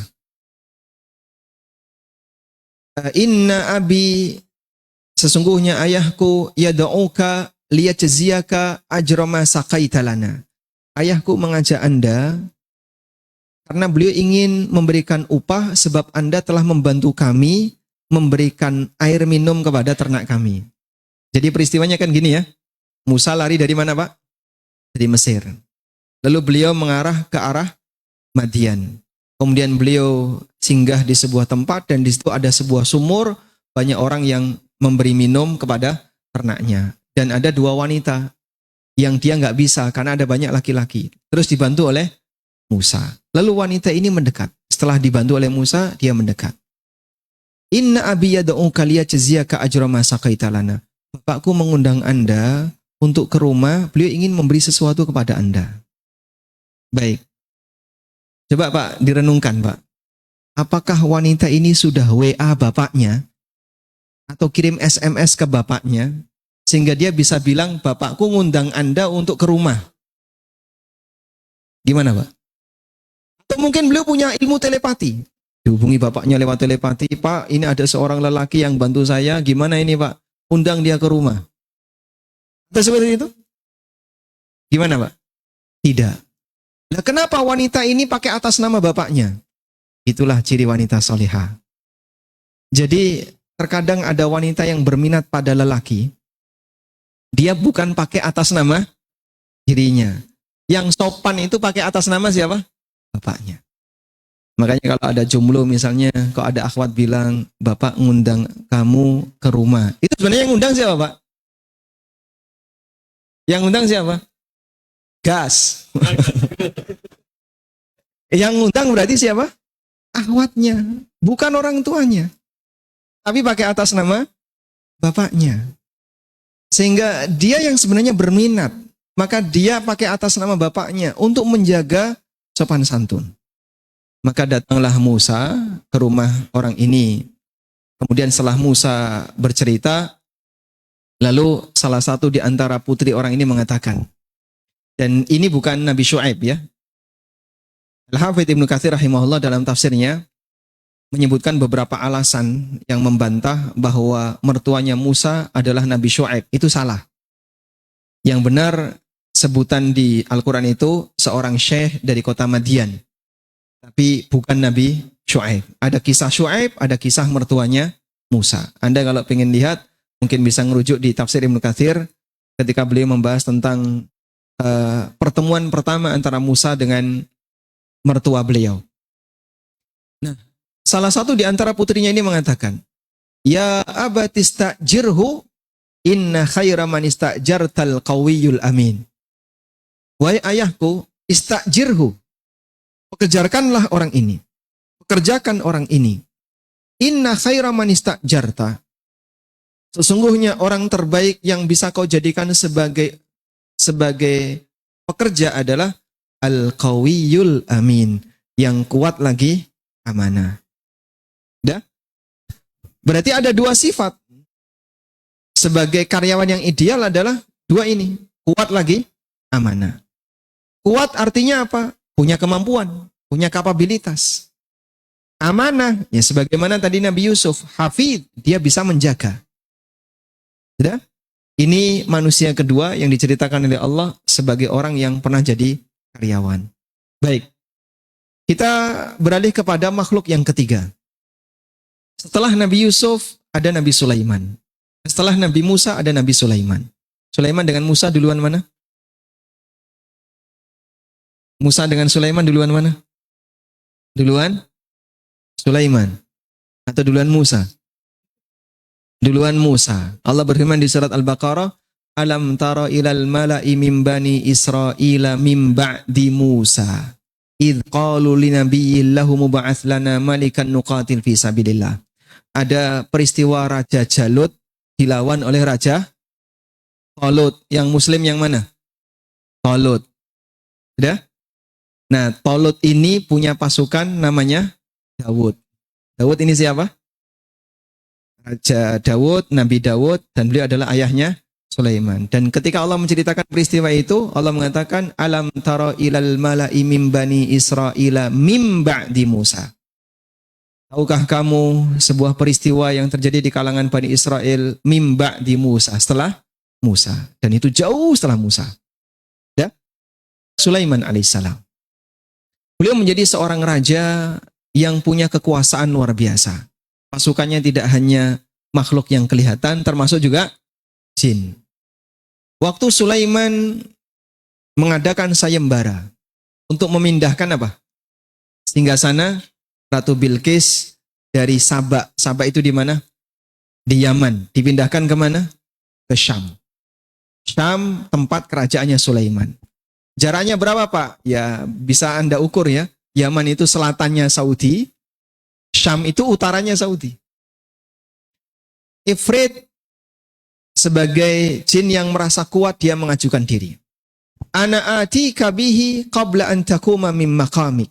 inna abi, sesungguhnya ayahku yad'uka liyajziyaka ajra ma saqaita lana. Ayahku mengajak Anda karena beliau ingin memberikan upah sebab Anda telah membantu kami memberikan air minum kepada ternak kami. Jadi peristiwanya kan gini ya. Musa lari dari mana, Pak? Dari Mesir. Lalu beliau mengarah ke arah Madian. Kemudian beliau singgah di sebuah tempat dan di situ ada sebuah sumur, banyak orang yang memberi minum kepada ternaknya. Dan ada dua wanita yang dia nggak bisa karena ada banyak laki-laki. Terus dibantu oleh Musa. Lalu wanita ini mendekat. Setelah dibantu oleh Musa, dia mendekat. Inna abi yad'uka liyajziyaka ajra ma saqaita lana. Bapakku mengundang Anda untuk ke rumah, beliau ingin memberi sesuatu kepada Anda. Baik. Coba Pak, direnungkan Pak. Apakah wanita ini sudah WA bapaknya? Atau kirim SMS ke bapaknya? Sehingga dia bisa bilang, bapakku ngundang Anda untuk ke rumah. Gimana Pak? Atau mungkin beliau punya ilmu telepati. Dihubungi bapaknya lewat telepati, Pak, ini ada seorang lelaki yang bantu saya, gimana ini Pak? Undang dia ke rumah. Atau seperti itu? Gimana Pak? Tidak. Nah, kenapa wanita ini pakai atas nama bapaknya? Itulah ciri wanita solihah. Jadi terkadang ada wanita yang berminat pada lelaki, dia bukan pakai atas nama dirinya. Yang sopan itu pakai atas nama siapa? Bapaknya. Makanya kalau ada jomblo misalnya, kalau ada akhwat bilang, bapak ngundang kamu ke rumah. Itu sebenarnya yang ngundang siapa Pak? Yang ngundang siapa? Gas. Yang ngundang berarti siapa? Akhwatnya, bukan orang tuanya. Tapi pakai atas nama bapaknya. Sehingga dia yang sebenarnya berminat, maka dia pakai atas nama bapaknya untuk menjaga sopan santun. Maka datanglah Musa ke rumah orang ini. Kemudian setelah Musa bercerita, lalu salah satu di antara putri orang ini mengatakan, dan ini bukan Nabi Syuaib ya. Al-Hafidz Ibnu Katsir rahimahullah dalam tafsirnya menyebutkan beberapa alasan yang membantah bahwa mertuanya Musa adalah Nabi Syuaib. Itu salah. Yang benar sebutan di Al-Quran itu seorang syekh dari kota Madian. Tapi bukan Nabi Syuaib. Ada kisah Syuaib, ada kisah mertuanya Musa. Anda kalau ingin lihat, mungkin bisa ngerujuk di tafsir Ibnu Katsir ketika beliau membahas tentang pertemuan pertama antara Musa dengan mertua beliau. Nah, salah satu di antara putrinya ini mengatakan, "Ya abatistajirhu inna khaira man istajartal qawiyul amin." Wahai ayahku, istajirhu. Pekerjakanlah orang ini. Pekerjakan orang ini. Inna khaira man istajarta. Sesungguhnya orang terbaik yang bisa kau jadikan sebagai pekerja adalah al-qawiyul amin, yang kuat lagi amanah. Dah? Berarti ada dua sifat. Sebagai karyawan yang ideal adalah dua ini, kuat lagi amanah. Kuat artinya apa? Punya kemampuan, punya kapabilitas. Amanah, ya sebagaimana tadi Nabi Yusuf, hafidh, dia bisa menjaga. Dah? Ini manusia kedua yang diceritakan oleh Allah sebagai orang yang pernah jadi karyawan. Baik. Kita beralih kepada makhluk yang ketiga. Setelah Nabi Yusuf, ada Nabi Sulaiman. Setelah Nabi Musa, ada Nabi Sulaiman. Sulaiman dengan Musa duluan mana? Musa dengan Sulaiman duluan mana? Duluan Sulaiman. Atau duluan Musa? Duluan Musa. Allah berfirman di surat Al-Baqarah, "Alam tara ilal mala'i min bani Israila min ba'di Musa idh qalu linabiyyin lahum ba'ath lana malikan nuqatil fi sabilillah." Ada peristiwa Raja Jalut dilawan oleh Raja Talut. Yang muslim yang mana? Talut. Sudah? Nah, Talut ini punya pasukan namanya Dawud. Dawud ini siapa? Raja Dawud, Nabi Dawud, dan beliau adalah ayahnya Sulaiman. Dan ketika Allah menceritakan peristiwa itu, Allah mengatakan, "Alam tara ilal mala'i min bani Israila mim ba'di Musa." Tahukah kamu sebuah peristiwa yang terjadi di kalangan Bani Israel mim ba'di Musa, setelah Musa. Dan itu jauh setelah Musa. Ya? Sulaiman alaihissalam. Beliau menjadi seorang raja yang punya kekuasaan luar biasa. Pasukannya tidak hanya makhluk yang kelihatan, termasuk juga jin. Waktu Sulaiman mengadakan sayembara untuk memindahkan apa? Singgasana Ratu Bilqis dari Saba. Saba itu di mana? Di Yaman. Dipindahkan ke mana? Ke Syam. Syam tempat kerajaannya Sulaiman. Jaraknya berapa, Pak? Ya bisa Anda ukur ya. Yaman itu selatannya Saudi, Syam itu utaranya Saudi. Ifrit sebagai jin yang merasa kuat, dia mengajukan diri. Ana atika bihi qabla an takuma min maqamik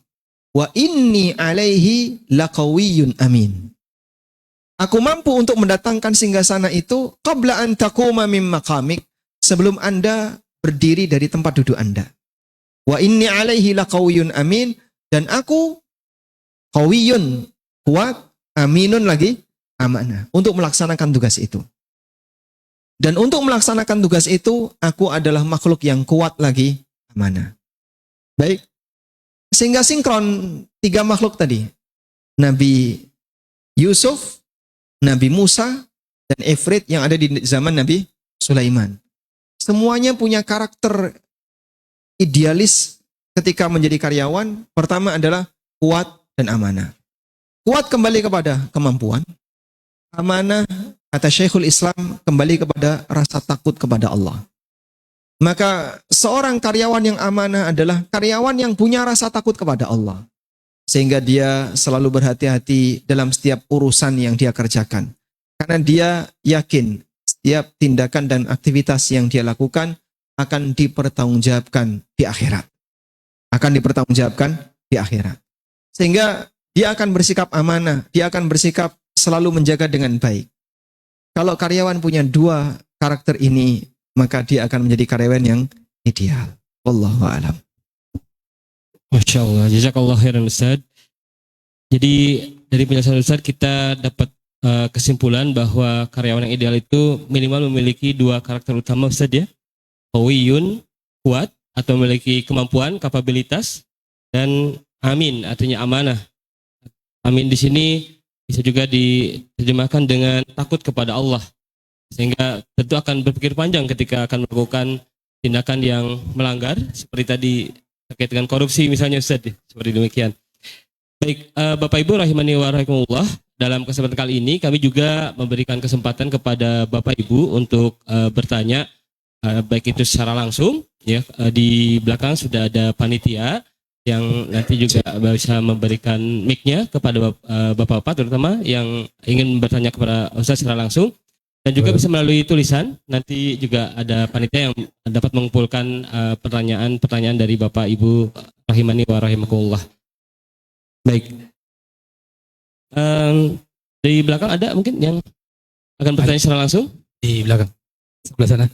wa inni alaihi laqawiyyun amin. Aku mampu untuk mendatangkan singgasana itu qabla an takuma min maqamik, sebelum Anda berdiri dari tempat duduk Anda. Wa inni alaihi laqawiyyun amin, dan aku qawiyun, kuat, aminun lagi, amanah, untuk melaksanakan tugas itu. Dan untuk melaksanakan tugas itu, aku adalah makhluk yang kuat lagi, amanah. Baik. Sehingga sinkron tiga makhluk tadi. Nabi Yusuf, Nabi Musa, dan Ifrit yang ada di zaman Nabi Sulaiman. Semuanya punya karakter idealis ketika menjadi karyawan. Pertama adalah kuat dan amanah. Kuat kembali kepada kemampuan. Amanah, kata Syekhul Islam, kembali kepada rasa takut kepada Allah. Maka seorang karyawan yang amanah adalah karyawan yang punya rasa takut kepada Allah. Sehingga dia selalu berhati-hati dalam setiap urusan yang dia kerjakan. Karena dia yakin setiap tindakan dan aktivitas yang dia lakukan akan dipertanggungjawabkan di akhirat. Akan dipertanggungjawabkan di akhirat. Sehingga dia akan bersikap amanah, dia akan bersikap selalu menjaga dengan baik. Kalau karyawan punya dua karakter ini, maka dia akan menjadi karyawan yang ideal. Wallahu a'lam. Masya Allah, jazakallah khairan Ustaz. Jadi dari penjelasan Ustaz kita dapat kesimpulan bahwa karyawan yang ideal itu minimal memiliki dua karakter utama Ustaz ya. Qawiyun, kuat atau memiliki kemampuan, kapabilitas, dan amin artinya amanah. Amin di sini bisa juga diterjemahkan dengan takut kepada Allah. Sehingga tentu akan berpikir panjang ketika akan melakukan tindakan yang melanggar seperti tadi terkait dengan korupsi misalnya Ustaz, seperti demikian. Baik, Bapak Ibu rahimani wa rahimakumullah, dalam kesempatan kali ini kami juga memberikan kesempatan kepada Bapak Ibu untuk bertanya, baik itu secara langsung ya, di belakang sudah ada panitia yang nanti juga bisa memberikan mic-nya kepada Bapak-bapak terutama yang ingin bertanya kepada Ustaz secara langsung, dan juga bisa melalui tulisan. Nanti juga ada panitia yang dapat mengumpulkan pertanyaan-pertanyaan dari Bapak Ibu rahimani wa rahimakumullah. Baik. Di belakang ada mungkin yang akan bertanya secara langsung? Di belakang. Sebelah sana.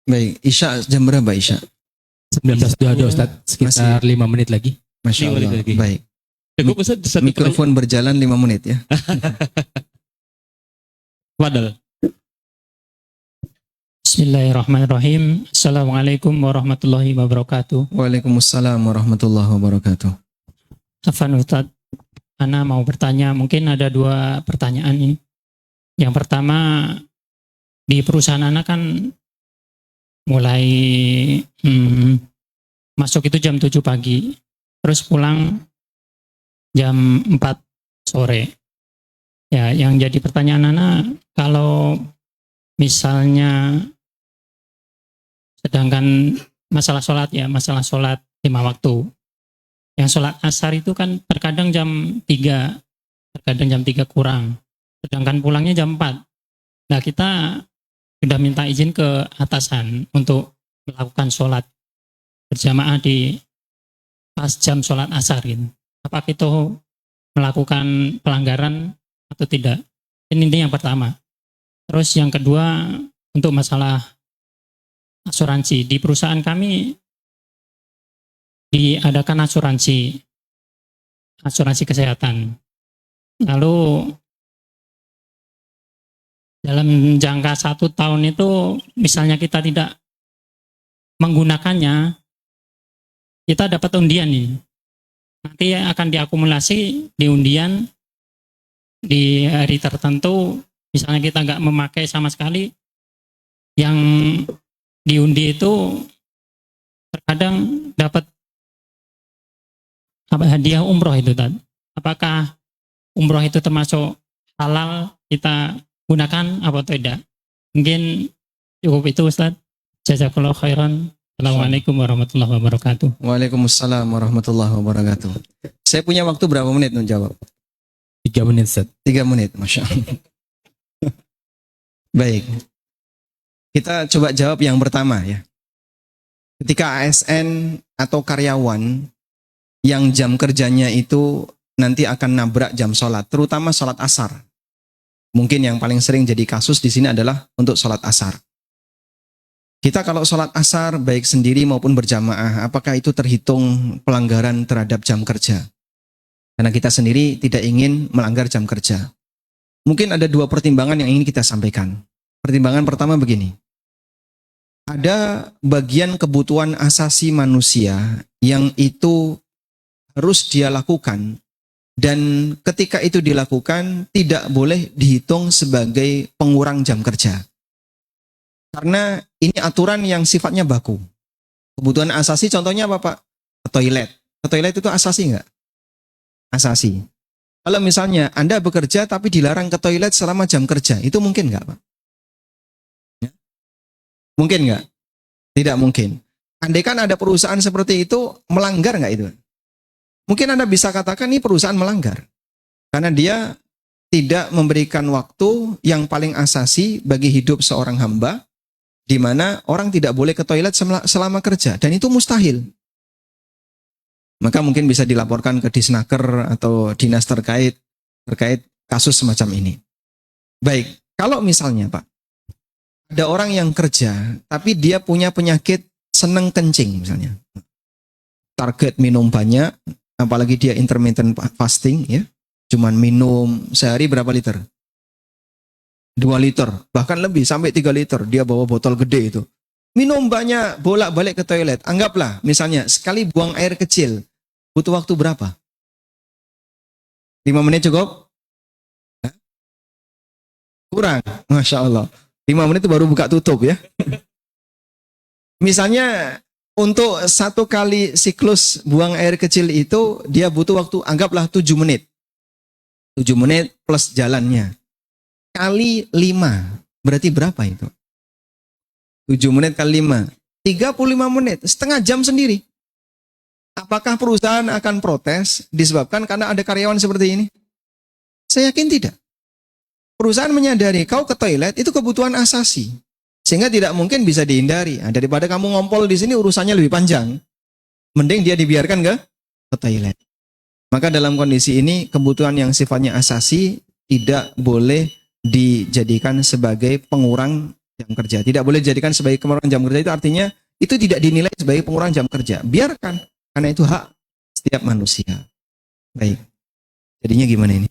Baik, Isya jam berapa Isya? 19.22 Ustaz, sekitar 5 menit lagi. Masya 5 menit Allah. lagi. Baik. Cukup Ustaz, satu Mikrofon berjalan 5 menit ya. Fadal. Bismillahirrahmanirrahim. Assalamualaikum warahmatullahi wabarakatuh. Waalaikumsalam warahmatullahi wabarakatuh. Afan Ustadz, Ana mau bertanya, mungkin ada dua pertanyaan ini. Yang pertama, di perusahaan Ana kan mulai masuk itu jam 7 pagi, terus pulang jam 4 sore. Ya, yang jadi pertanyaan Ana, kalau misalnya sedangkan masalah sholat 5 waktu. Yang sholat asar itu kan terkadang jam 3, terkadang jam 3 kurang. Sedangkan pulangnya jam 4. Nah, kita sudah minta izin ke atasan untuk melakukan sholat berjamaah di pas jam sholat asar gitu. Apakah itu melakukan pelanggaran atau tidak? Ini yang pertama. Terus yang kedua, untuk masalah asuransi. Di perusahaan kami diadakan asuransi kesehatan. Lalu dalam jangka 1 tahun itu, misalnya kita tidak menggunakannya, kita dapat undian nih. Nanti akan diakumulasi di undian di hari tertentu. Misalnya kita nggak memakai sama sekali, yang diundi itu terkadang dapat hadiah umroh itu, Tad. Apakah umroh itu termasuk halal kita gunakan atau tidak? Mungkin cukup itu Ustaz. Jazakallahu khairan. Assalamualaikum warahmatullahi wabarakatuh. Waalaikumsalam warahmatullahi wabarakatuh. Saya punya waktu berapa menit menjawab? 3 menit Ustaz. 3 menit, Masya Allah. Baik. Kita coba jawab yang pertama ya. Ketika ASN atau karyawan yang jam kerjanya itu nanti akan nabrak jam sholat, terutama sholat asar. Mungkin yang paling sering jadi kasus di sini adalah untuk sholat asar. Kita kalau sholat asar baik sendiri maupun berjamaah, apakah itu terhitung pelanggaran terhadap jam kerja? Karena kita sendiri tidak ingin melanggar jam kerja. Mungkin ada 2 pertimbangan yang ingin kita sampaikan. Pertimbangan pertama begini. Ada bagian kebutuhan asasi manusia yang itu harus dia lakukan, dan ketika itu dilakukan tidak boleh dihitung sebagai pengurang jam kerja. Karena ini aturan yang sifatnya baku. Kebutuhan asasi contohnya apa Pak? Ke toilet. Ke toilet itu asasi enggak? Asasi. Kalau misalnya Anda bekerja tapi dilarang ke toilet selama jam kerja, itu mungkin enggak Pak? Ya? Mungkin enggak? Tidak mungkin. Andaikan ada perusahaan seperti itu, melanggar enggak itu? Mungkin Anda bisa katakan ini perusahaan melanggar. Karena dia tidak memberikan waktu yang paling asasi bagi hidup seorang hamba, di mana orang tidak boleh ke toilet selama kerja. Dan itu mustahil. maka mungkin bisa dilaporkan ke Disnaker atau dinas terkait kasus semacam ini. Baik, kalau misalnya Pak, ada orang yang kerja tapi dia punya penyakit seneng kencing misalnya. Target minum banyak, apalagi dia intermittent fasting ya. Cuman minum sehari berapa liter? 2 liter, bahkan lebih sampai 3 liter. Dia bawa botol gede itu. Minum banyak, bolak-balik ke toilet. Anggaplah misalnya sekali buang air kecil butuh waktu berapa? 5 menit cukup? Hah? Kurang, Masya Allah. 5 menit itu baru buka tutup ya. Misalnya untuk 1 kali siklus buang air kecil itu dia butuh waktu anggaplah 7 menit. 7 menit plus jalannya. Kali 5. Berarti berapa itu? 7 menit kali 5. 35 menit. Setengah jam sendiri. Apakah perusahaan akan protes disebabkan karena ada karyawan seperti ini? Saya yakin tidak. Perusahaan menyadari kau ke toilet itu kebutuhan asasi. Sehingga tidak mungkin bisa dihindari. Nah, daripada kamu ngompol di sini urusannya lebih panjang. Mending dia dibiarkan ke toilet. Maka dalam kondisi ini kebutuhan yang sifatnya asasi tidak boleh dijadikan sebagai pengurang jam kerja. Tidak boleh dijadikan sebagai pengurang jam kerja, itu artinya itu tidak dinilai sebagai pengurang jam kerja. Biarkan, karena itu hak setiap manusia. Baik. Jadinya gimana ini?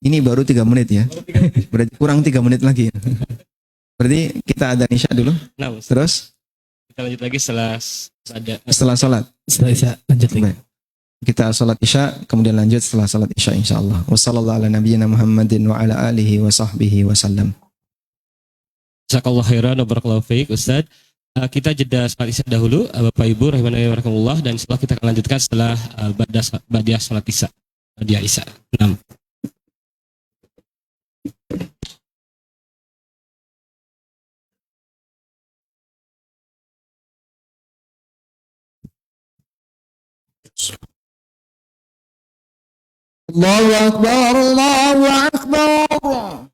Ini baru 3 menit ya. Berarti kurang 3 menit lagi. Berarti kita ada isya dulu. Nah, Terus kita lanjut lagi setelah setelah sholat. Setelah Isya lanjut lagi. Baik. Kita sholat isya, kemudian lanjut setelah sholat isya insyaAllah. Wassallallahu ala nabiyyina Muhammadin wa ala alihi wa sahbihi wa sallam. Jazakallah khairan wa barakallahu fiik Ustaz. Kita jeda sholat isya dahulu, Bapak Ibu rahimani wa rahimakumullah, dan setelah kita akan lanjutkan setelah ba'da sholat isya. Ba'da isya. 6. Allahu Akbar, Allahu Akbar.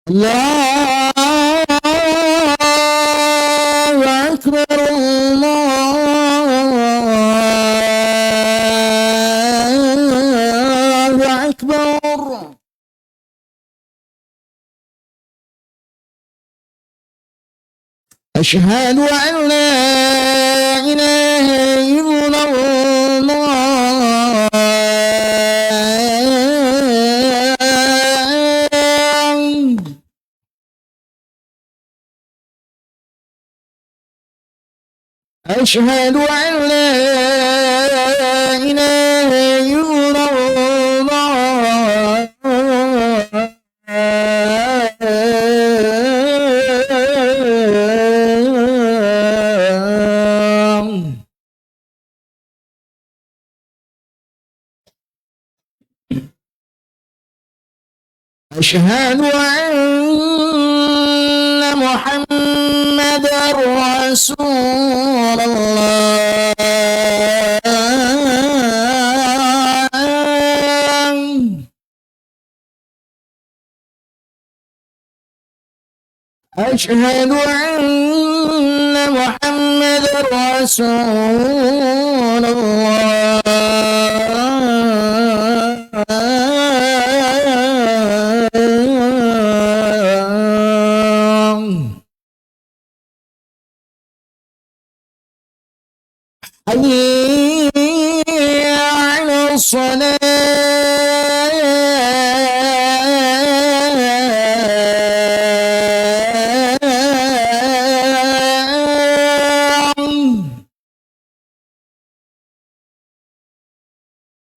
Allahu Akbar, Allahu Akbar. أشهد أن لا إله إلا الله أشهد أن لا إله إلا الله أشهد أن محمدا رسول الله أشهد أن محمدا رسول الله حي على الصلاة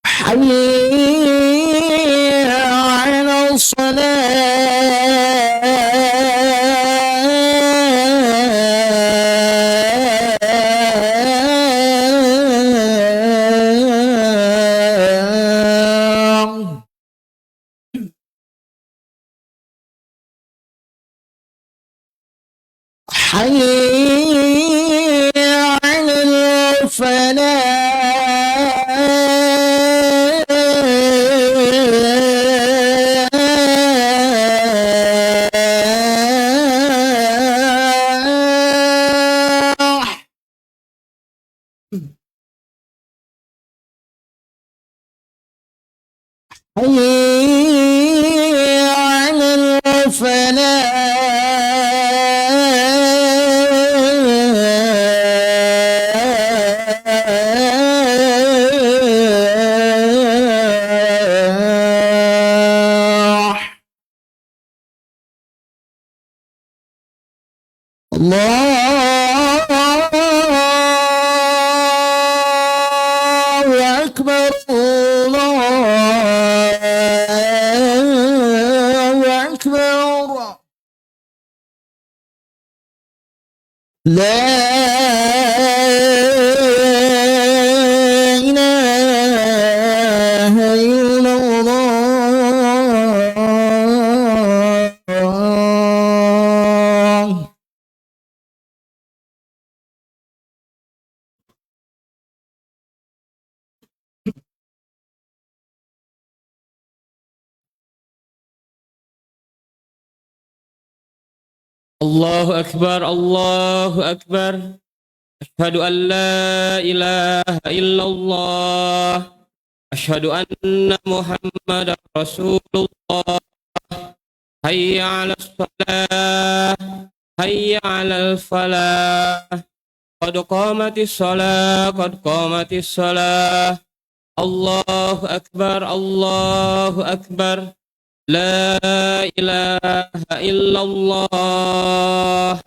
حي على الصلاة حي على حي على الفلاح. الله أكبر الله أكبر. لا إله إلا الله. الله أكبر الله أكبر. أشهد أن لا إله إلا الله. أشهد أن محمد رسول الله. حي على الصلاة. حي على الفلاح. قد قامت الصلاة قد قامت الصلاة. الله أكبر الله أكبر. لا إله إلا الله.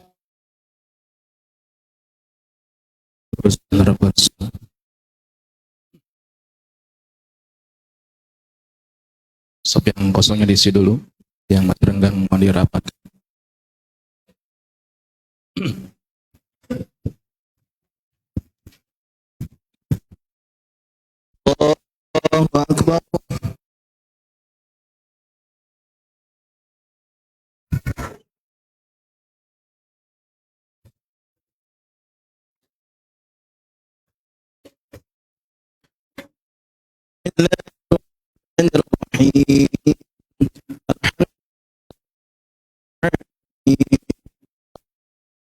Sop yang kosongnya diisi dulu, yang masih renggang mau dirapatkan. Allahu Akbar. Bismillahirrahmanirrahim.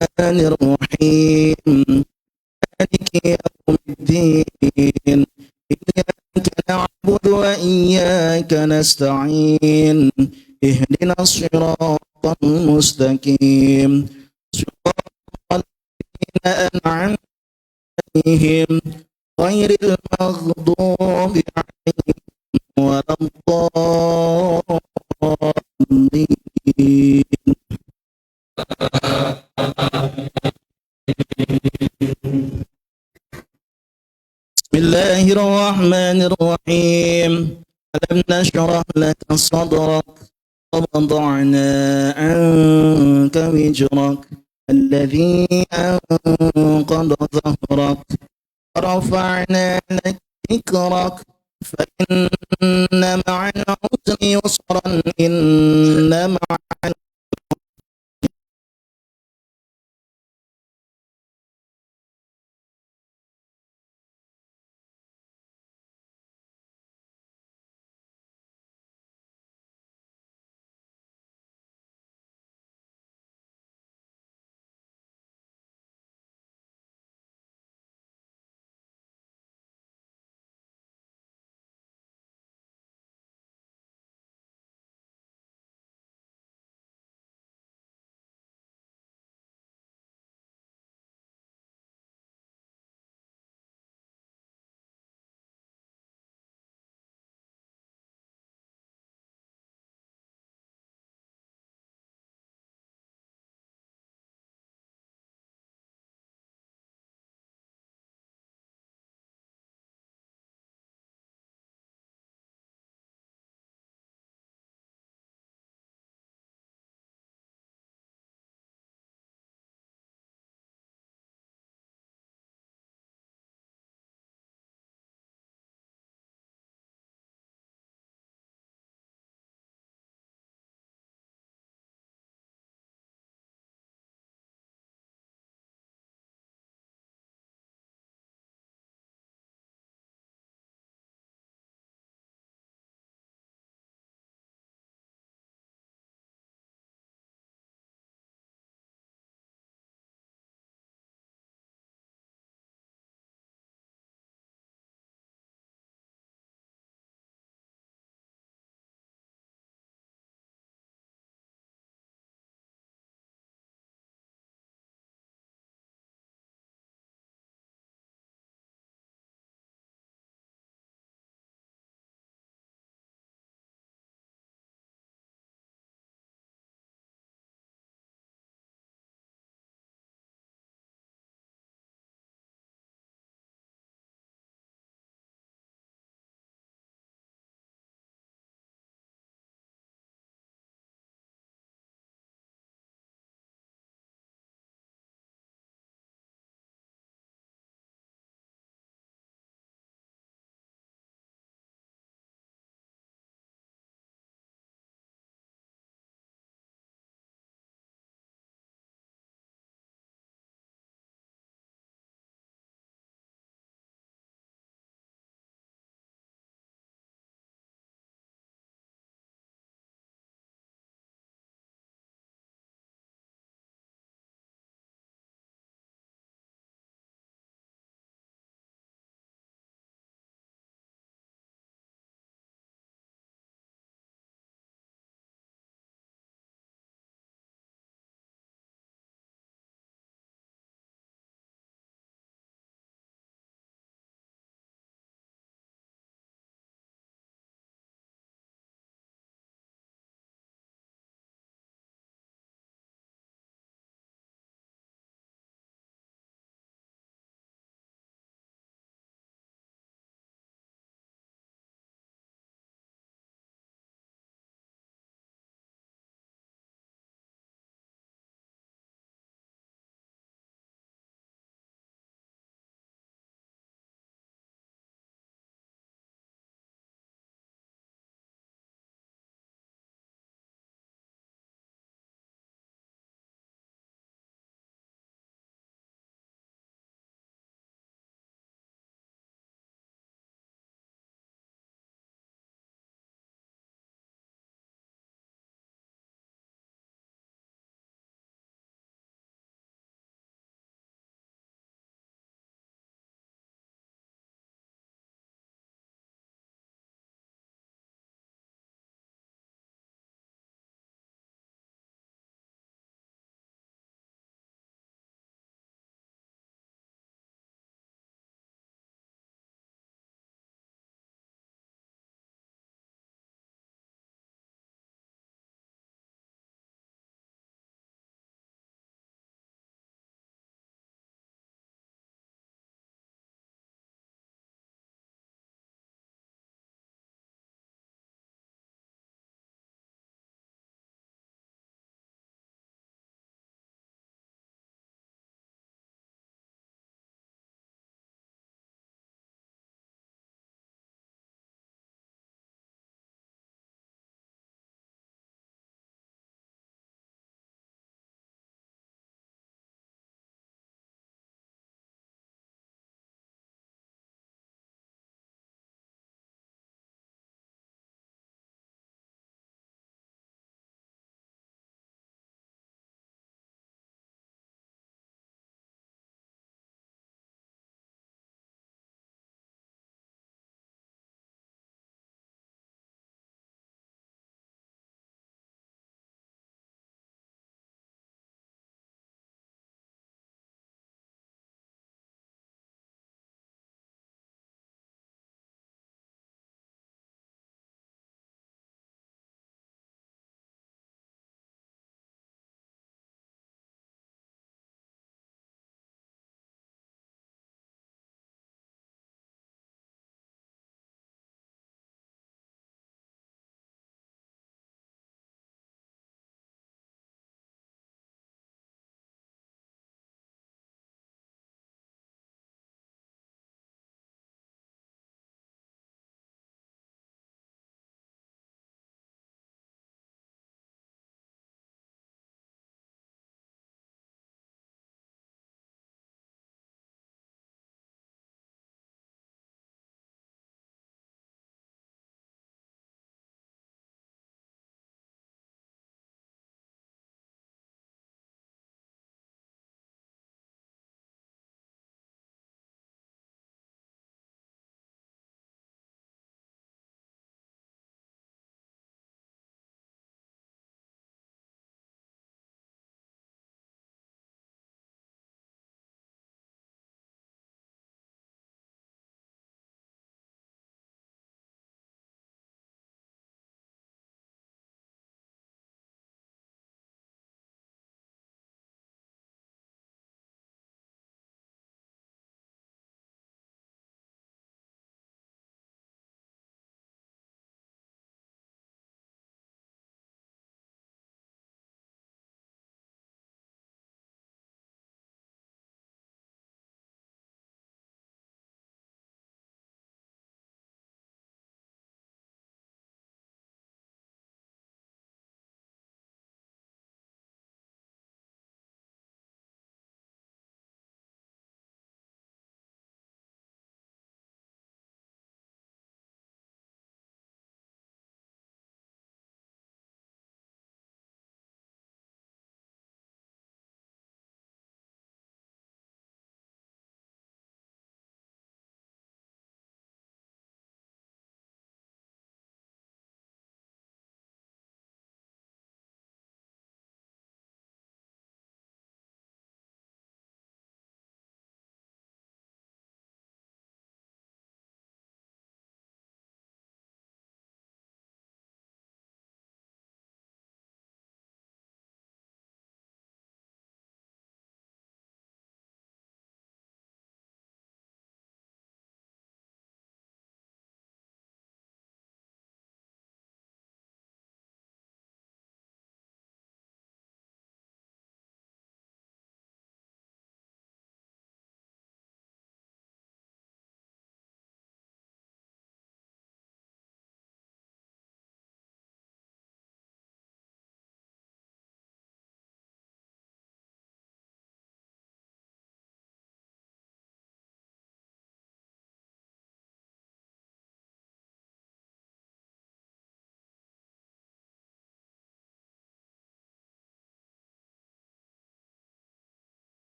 Bismillahirrahmanirrahim. Maliki yaumiddin. Iyyaka na'budu wa iyyaka nasta'in. Ihdinas siratal mustaqim. Siratal ladzina an'amta 'alaihim ghairil maghdubi 'alaihim waladdallin. Bismillahirrahmanirrahim. Alam nashrah laka sadrak wa wada'na 'anka wizrak alladhi anqadha dhahrak wa rafa'na laka dhikrak fa inna ma'al 'usri yusran inna ma'al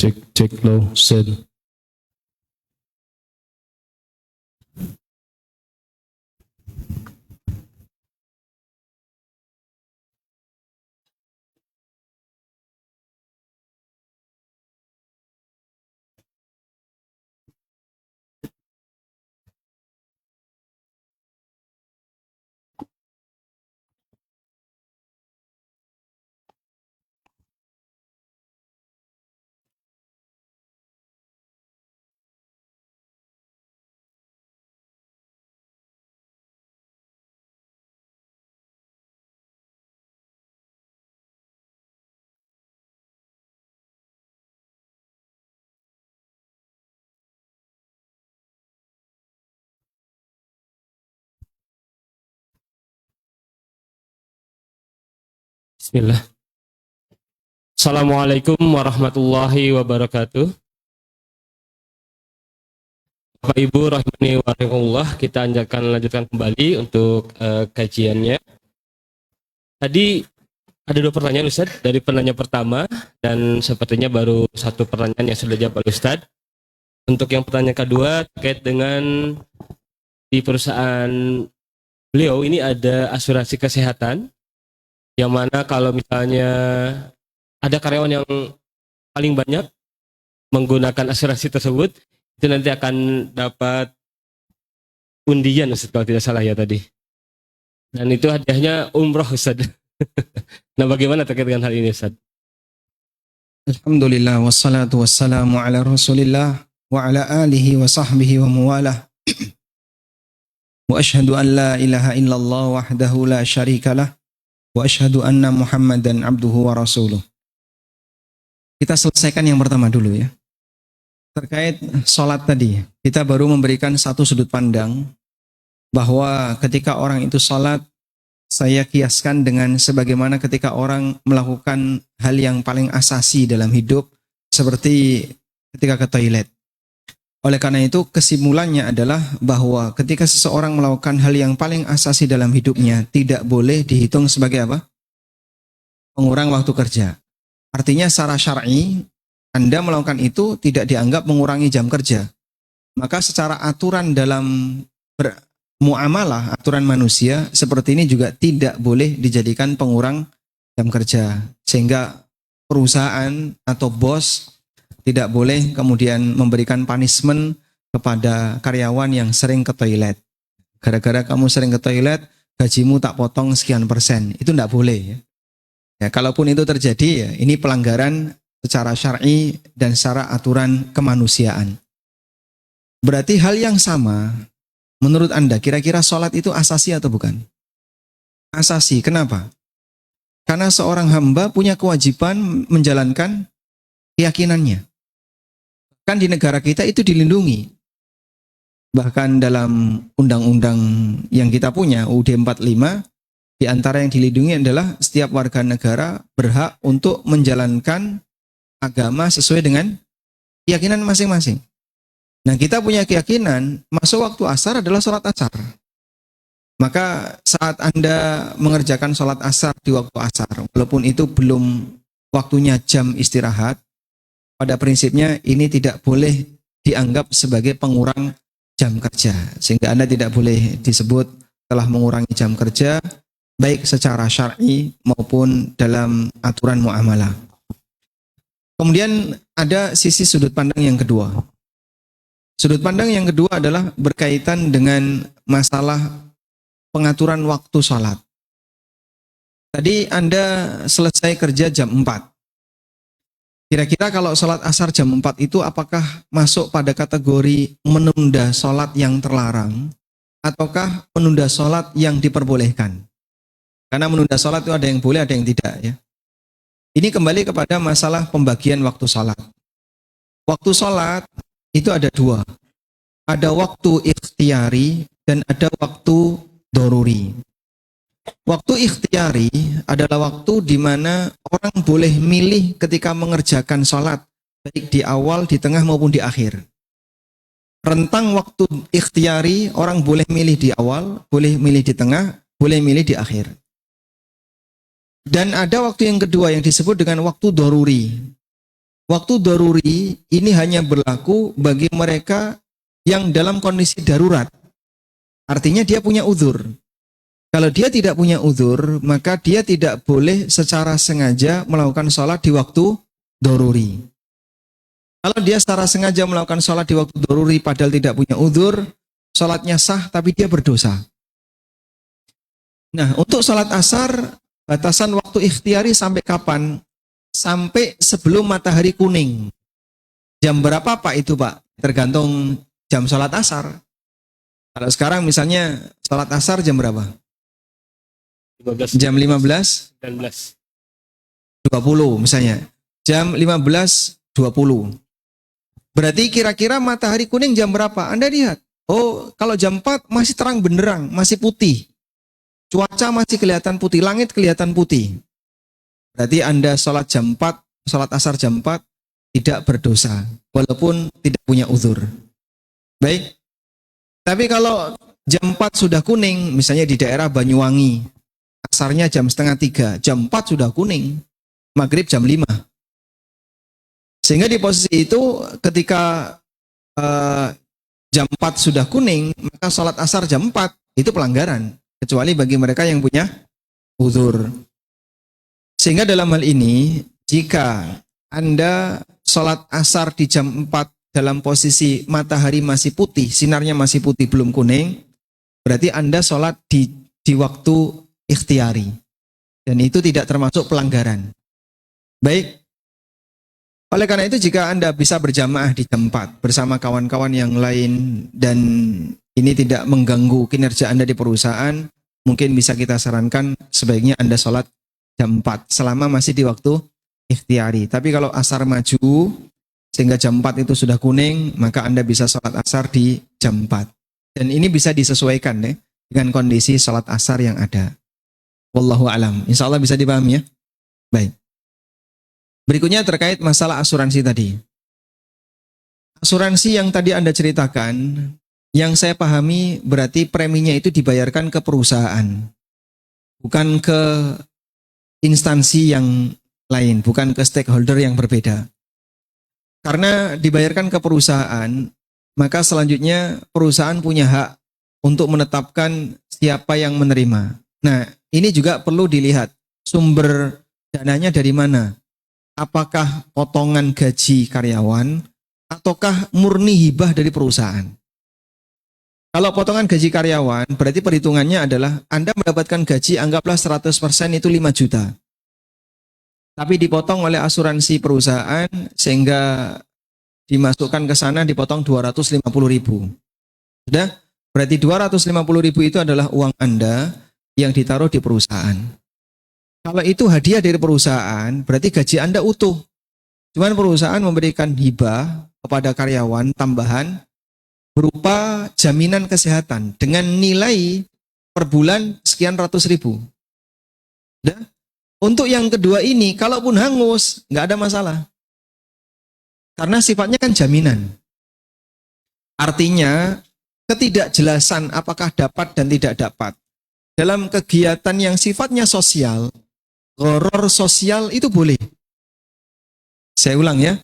Cek low set. Bismillah. Assalamualaikum warahmatullahi wabarakatuh. Bapak Ibu rahimani wa rahimakumullah, kita lanjutkan kembali untuk kajiannya. Tadi ada 2 pertanyaan Ustadz dari penanya pertama, dan sepertinya baru 1 pertanyaan yang sudah dijawab oleh Ustadz. Untuk yang pertanyaan kedua terkait dengan di perusahaan beliau ini ada asuransi kesehatan, yang mana kalau misalnya ada karyawan yang paling banyak menggunakan asuransi tersebut, itu nanti akan dapat undian Ustaz kalau tidak salah ya tadi. Dan itu hadiahnya umroh Ustaz. Nah, bagaimana terkait dengan hal ini Ustaz? Alhamdulillah wassalatu wassalamu ala Rasulillah wa ala alihi wa sahbihi wa mawalah. Wa asyhadu an la ilaha illallah wahdahu la syarikalah wa asyhadu anna Muhammadan abduhu wa rasuluh. Kita selesaikan yang pertama dulu ya. Terkait sholat tadi, kita baru memberikan satu sudut pandang bahwa ketika orang itu sholat, saya kiaskan dengan sebagaimana ketika orang melakukan hal yang paling asasi dalam hidup, seperti ketika ke toilet. Oleh karena itu, kesimpulannya adalah bahwa ketika seseorang melakukan hal yang paling asasi dalam hidupnya, tidak boleh dihitung sebagai apa? Pengurang waktu kerja. Artinya secara syar'i, Anda melakukan itu tidak dianggap mengurangi jam kerja. Maka secara aturan dalam muamalah, aturan manusia, seperti ini juga tidak boleh dijadikan pengurang jam kerja. Sehingga perusahaan atau bos tidak boleh kemudian memberikan punishment kepada karyawan yang sering ke toilet. Gara-gara kamu sering ke toilet, gajimu tak potong sekian %. Itu tidak boleh. Ya, kalaupun itu terjadi, ya, ini pelanggaran secara syar'i dan secara aturan kemanusiaan. Berarti hal yang sama, menurut Anda, kira-kira sholat itu asasi atau bukan? Asasi, kenapa? Karena seorang hamba punya kewajiban menjalankan keyakinannya. Kan di negara kita itu dilindungi. Bahkan dalam undang-undang yang kita punya, UUD 45, di antara yang dilindungi adalah setiap warga negara berhak untuk menjalankan agama sesuai dengan keyakinan masing-masing. Nah, kita punya keyakinan masuk waktu asar adalah sholat asar. Maka saat Anda mengerjakan sholat asar di waktu asar, walaupun itu belum waktunya jam istirahat, pada prinsipnya ini tidak boleh dianggap sebagai pengurang jam kerja. Sehingga Anda tidak boleh disebut telah mengurangi jam kerja, baik secara syar'i maupun dalam aturan muamalah. Kemudian ada sisi sudut pandang yang kedua. Sudut pandang yang kedua adalah berkaitan dengan masalah pengaturan waktu sholat. Tadi Anda selesai kerja jam 4. Kira-kira kalau sholat asar jam 4 itu apakah masuk pada kategori menunda sholat yang terlarang ataukah menunda sholat yang diperbolehkan? Karena menunda sholat itu ada yang boleh, ada yang tidak ya. Ini kembali kepada masalah pembagian waktu sholat. Waktu sholat itu ada dua. Ada waktu ikhtiari dan ada waktu doruri. Waktu ikhtiari adalah waktu di mana orang boleh milih ketika mengerjakan sholat, baik di awal, di tengah maupun di akhir. Rentang waktu ikhtiari orang boleh milih di awal, boleh milih di tengah, boleh milih di akhir. Dan ada waktu yang kedua yang disebut dengan waktu doruri. Waktu doruri ini hanya berlaku bagi mereka yang dalam kondisi darurat. Artinya dia punya uzur. Kalau dia tidak punya uzur, maka dia tidak boleh secara sengaja melakukan sholat di waktu doruri. Kalau dia secara sengaja melakukan sholat di waktu doruri padahal tidak punya uzur, sholatnya sah tapi dia berdosa. Nah, untuk sholat asar, batasan waktu ikhtiari sampai kapan? Sampai sebelum matahari kuning. Jam berapa Pak itu Pak? Tergantung jam sholat asar. Kalau sekarang misalnya sholat asar jam berapa? 15, Jam 15, 19. 20 misalnya. Jam 15.20. Berarti kira-kira matahari kuning jam berapa? Anda lihat. Oh, kalau jam 4 masih terang benderang, masih putih. Cuaca masih kelihatan putih, langit kelihatan putih. Berarti Anda sholat jam 4, sholat asar jam 4, tidak berdosa. Walaupun tidak punya uzur. Baik. Tapi kalau jam 4 sudah kuning, misalnya di daerah Banyuwangi, asarnya jam 2:30, jam 4 sudah kuning, maghrib jam 5. Sehingga di posisi itu ketika jam 4 sudah kuning, maka sholat asar jam 4 itu pelanggaran. Kecuali bagi mereka yang punya uzur. Sehingga dalam hal ini, jika Anda sholat asar di jam 4 dalam posisi matahari masih putih, sinarnya masih putih, belum kuning, berarti Anda sholat di waktu ikhtiari. Dan itu tidak termasuk pelanggaran. Baik. Oleh karena itu jika Anda bisa berjamaah di jam 4 bersama kawan-kawan yang lain dan ini tidak mengganggu kinerja Anda di perusahaan, mungkin bisa kita sarankan sebaiknya Anda sholat jam 4 selama masih di waktu ikhtiari. Tapi kalau asar maju sehingga jam 4 itu sudah kuning, maka Anda bisa sholat asar di jam 4. Dan ini bisa disesuaikan ya, dengan kondisi sholat asar yang ada. Wallahu alam. Insya Allah bisa dipahami ya. Baik. Berikutnya terkait masalah asuransi tadi. Asuransi yang tadi Anda ceritakan, yang saya pahami berarti preminya itu dibayarkan ke perusahaan. Bukan ke instansi yang lain, bukan ke stakeholder yang berbeda. Karena dibayarkan ke perusahaan, maka selanjutnya perusahaan punya hak untuk menetapkan siapa yang menerima. Nah, ini juga perlu dilihat sumber dananya dari mana. Apakah potongan gaji karyawan ataukah murni hibah dari perusahaan? Kalau potongan gaji karyawan, berarti perhitungannya adalah Anda mendapatkan gaji anggaplah 100% itu 5 juta. Tapi dipotong oleh asuransi perusahaan sehingga dimasukkan ke sana dipotong 250.000. Sudah? Berarti 250.000 itu adalah uang Anda yang ditaruh di perusahaan. Kalau itu hadiah dari perusahaan, berarti gaji Anda utuh. Cuman perusahaan memberikan hibah kepada karyawan tambahan berupa jaminan kesehatan dengan nilai per bulan sekian ratus ribu. Sudah? Untuk yang kedua ini, kalaupun hangus, nggak ada masalah. Karena sifatnya kan jaminan. Artinya, ketidakjelasan apakah dapat dan tidak dapat. Dalam kegiatan yang sifatnya sosial, gharar sosial itu boleh. Saya ulang ya,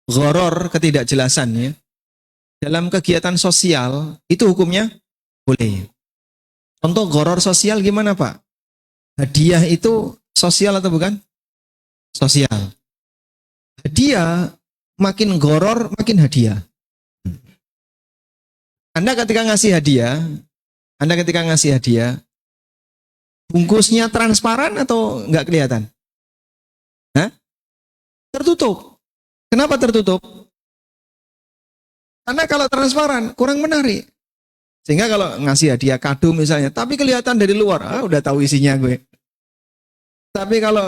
gharar ketidakjelasan ya. Dalam kegiatan sosial, itu hukumnya boleh. Contoh gharar sosial gimana Pak? Hadiah itu sosial atau bukan? Sosial. Hadiah makin gharar makin hadiah. Anda ketika ngasih hadiah, bungkusnya transparan atau nggak kelihatan? Hah? Tertutup. Kenapa tertutup? Karena kalau transparan kurang menarik. Sehingga kalau ngasih hadiah kado misalnya, tapi kelihatan dari luar, udah tahu isinya gue. Tapi kalau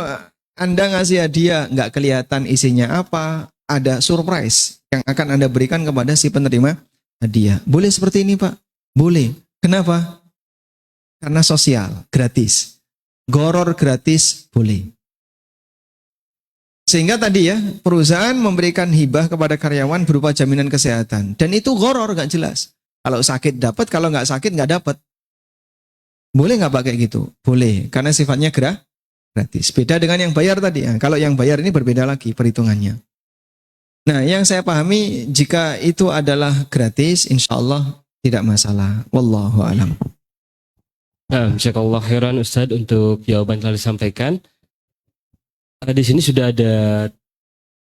Anda ngasih hadiah, nggak kelihatan isinya apa, ada surprise yang akan Anda berikan kepada si penerima hadiah. Boleh seperti ini, Pak? Boleh. Kenapa? Karena sosial, gratis. Goror gratis, boleh. Sehingga tadi ya, perusahaan memberikan hibah kepada karyawan berupa jaminan kesehatan. Dan itu goror, nggak jelas. Kalau sakit dapat, kalau nggak sakit nggak dapat. Boleh nggak pakai gitu? Boleh, karena sifatnya gratis. Beda dengan yang bayar tadi. Nah, kalau yang bayar ini berbeda lagi perhitungannya. Nah, yang saya pahami jika itu adalah gratis, insya Allah tidak masalah. Wallahu a'lam. Nah, jazakallah khairan Ustaz untuk jawaban yang telah disampaikan. Di sini sudah ada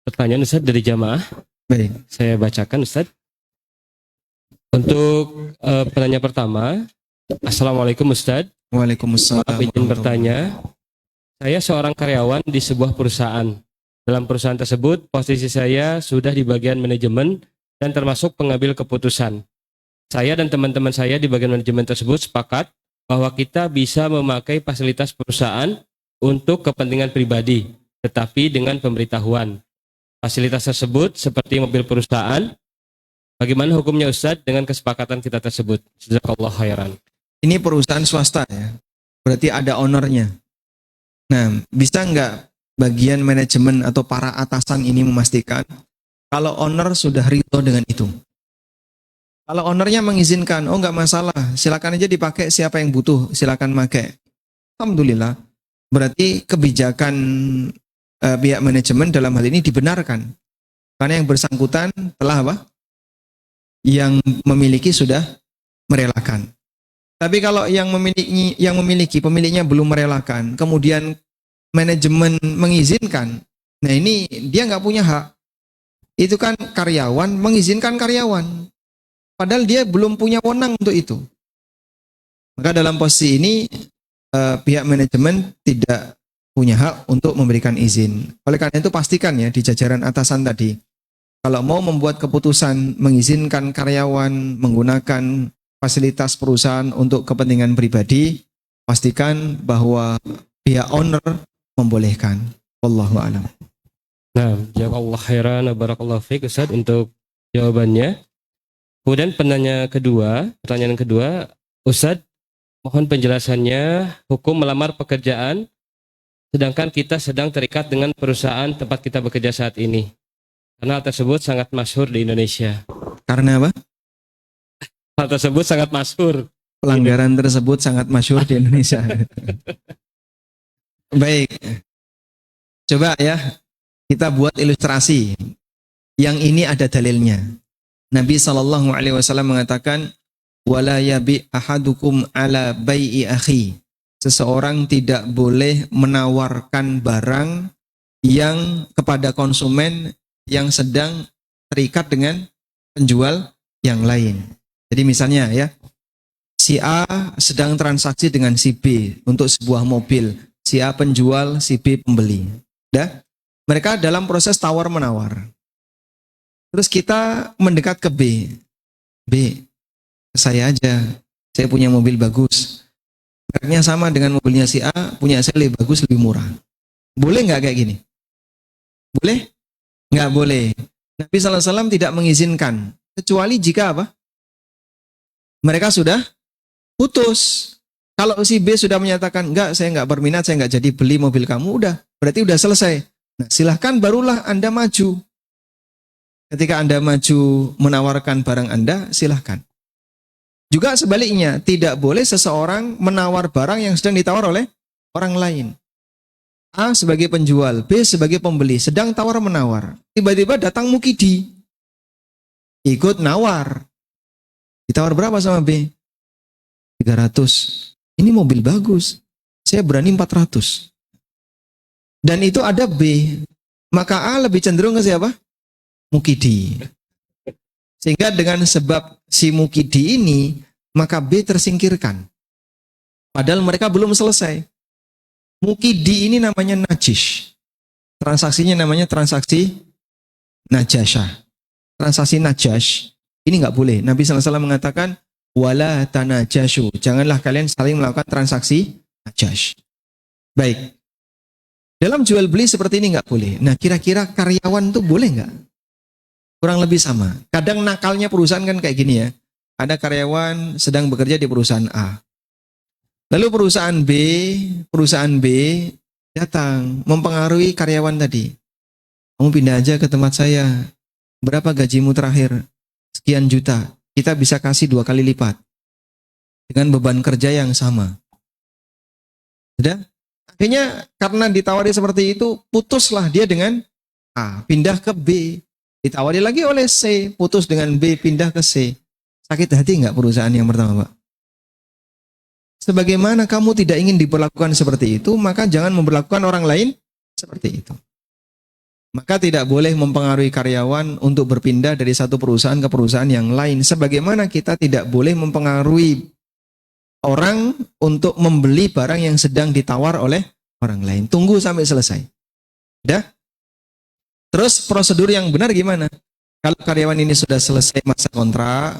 pertanyaan Ustaz dari jamaah. Baik. Saya bacakan Ustaz. Untuk pertanyaan pertama, Assalamualaikum Ustaz. Waalaikumsalam. Maaf izin bertanya. Saya seorang karyawan di sebuah perusahaan. Dalam perusahaan tersebut, posisi saya sudah di bagian manajemen dan termasuk pengambil keputusan. Saya dan teman-teman saya di bagian manajemen tersebut sepakat bahwa kita bisa memakai fasilitas perusahaan untuk kepentingan pribadi, tetapi dengan pemberitahuan. Fasilitas tersebut seperti mobil perusahaan. Bagaimana hukumnya Ustadz dengan kesepakatan kita tersebut? Jazakallah khairan. Ini perusahaan swasta ya, berarti ada ownernya. Nah, bisa nggak bagian manajemen atau para atasan ini memastikan kalau owner sudah ridho dengan itu? Kalau ownernya mengizinkan, oh nggak masalah, silakan aja dipakai, siapa yang butuh, silakan pakai. Alhamdulillah, berarti kebijakan pihak manajemen dalam hal ini dibenarkan. Karena yang bersangkutan telah apa? Yang memiliki sudah merelakan. Tapi kalau yang memiliki pemiliknya belum merelakan, kemudian manajemen mengizinkan, nah ini dia nggak punya hak. Itu kan karyawan mengizinkan karyawan, padahal dia belum punya wewenang untuk itu. Maka dalam posisi ini pihak manajemen tidak punya hak untuk memberikan izin. Oleh karena itu pastikan ya di jajaran atasan tadi, kalau mau membuat keputusan mengizinkan karyawan menggunakan fasilitas perusahaan untuk kepentingan pribadi, pastikan bahwa pihak owner membolehkan. Wallahu a'lam. Nah, jazakallah khairan, barakallahu fiik Ustaz untuk jawabannya. Kemudian pertanyaan kedua, Ustaz, mohon penjelasannya hukum melamar pekerjaan sedangkan kita sedang terikat dengan perusahaan tempat kita bekerja saat ini. Karena hal tersebut sangat masyhur di Indonesia. Karena apa? Hal tersebut sangat masyhur. Pelanggaran tersebut sangat masyhur di Indonesia. Baik. Coba ya, kita buat ilustrasi. Yang ini ada dalilnya. Nabi SAW mengatakan, wala yabi ahadukum ala bai'i akhi. Seseorang tidak boleh menawarkan barang yang kepada konsumen yang sedang terikat dengan penjual yang lain. Jadi misalnya ya, si A sedang transaksi dengan si B untuk sebuah mobil. Si A penjual, si B pembeli. Dah, mereka dalam proses tawar-menawar. Terus kita mendekat ke B. B, saya aja, saya punya mobil bagus. Mereknya sama dengan mobilnya si A, punya saya lebih bagus, lebih murah. Boleh nggak kayak gini? Boleh? Nggak boleh. Nabi SAW tidak mengizinkan. Kecuali jika apa? Mereka sudah putus. Kalau si B sudah menyatakan, enggak, saya enggak berminat, saya enggak jadi beli mobil kamu, udah. Berarti udah selesai. Nah, silahkan barulah Anda maju. Ketika Anda maju menawarkan barang Anda, silahkan. Juga sebaliknya, tidak boleh seseorang menawar barang yang sedang ditawar oleh orang lain. A sebagai penjual, B sebagai pembeli, sedang tawar-menawar. Tiba-tiba datang mukidi. Ikut nawar. Ditawar berapa sama B? 300. Ini mobil bagus. Saya berani 400. Dan itu ada B. Maka A lebih cenderung ke siapa? Mukidi. Sehingga dengan sebab si mukidi ini, maka B tersingkirkan. Padahal mereka belum selesai. Mukidi ini namanya najis. Transaksinya namanya transaksi najasah. Transaksi najas ini nggak boleh. Nabi SAW mengatakan, wala tanajashu. Janganlah kalian saling melakukan transaksi najas. Baik. Dalam jual beli seperti ini nggak boleh. Nah, kira-kira karyawan tuh boleh nggak? Kurang lebih sama. Kadang nakalnya perusahaan kan kayak gini ya. Ada karyawan sedang bekerja di perusahaan A. Lalu perusahaan B datang mempengaruhi karyawan tadi. Kamu pindah aja ke tempat saya. Berapa gajimu terakhir? Sekian juta. Kita bisa kasih 2 kali lipat. Dengan beban kerja yang sama. Sudah? Akhirnya karena ditawari seperti itu, putuslah dia dengan A, pindah ke B. Ditawari lagi oleh C, putus dengan B, pindah ke C. Sakit hati nggak perusahaan yang pertama, Pak? Sebagaimana kamu tidak ingin diperlakukan seperti itu, maka jangan memperlakukan orang lain seperti itu. Maka tidak boleh mempengaruhi karyawan untuk berpindah dari satu perusahaan ke perusahaan yang lain. Sebagaimana kita tidak boleh mempengaruhi orang untuk membeli barang yang sedang ditawar oleh orang lain. Tunggu sampai selesai. Udah? Terus prosedur yang benar gimana? Kalau karyawan ini sudah selesai masa kontrak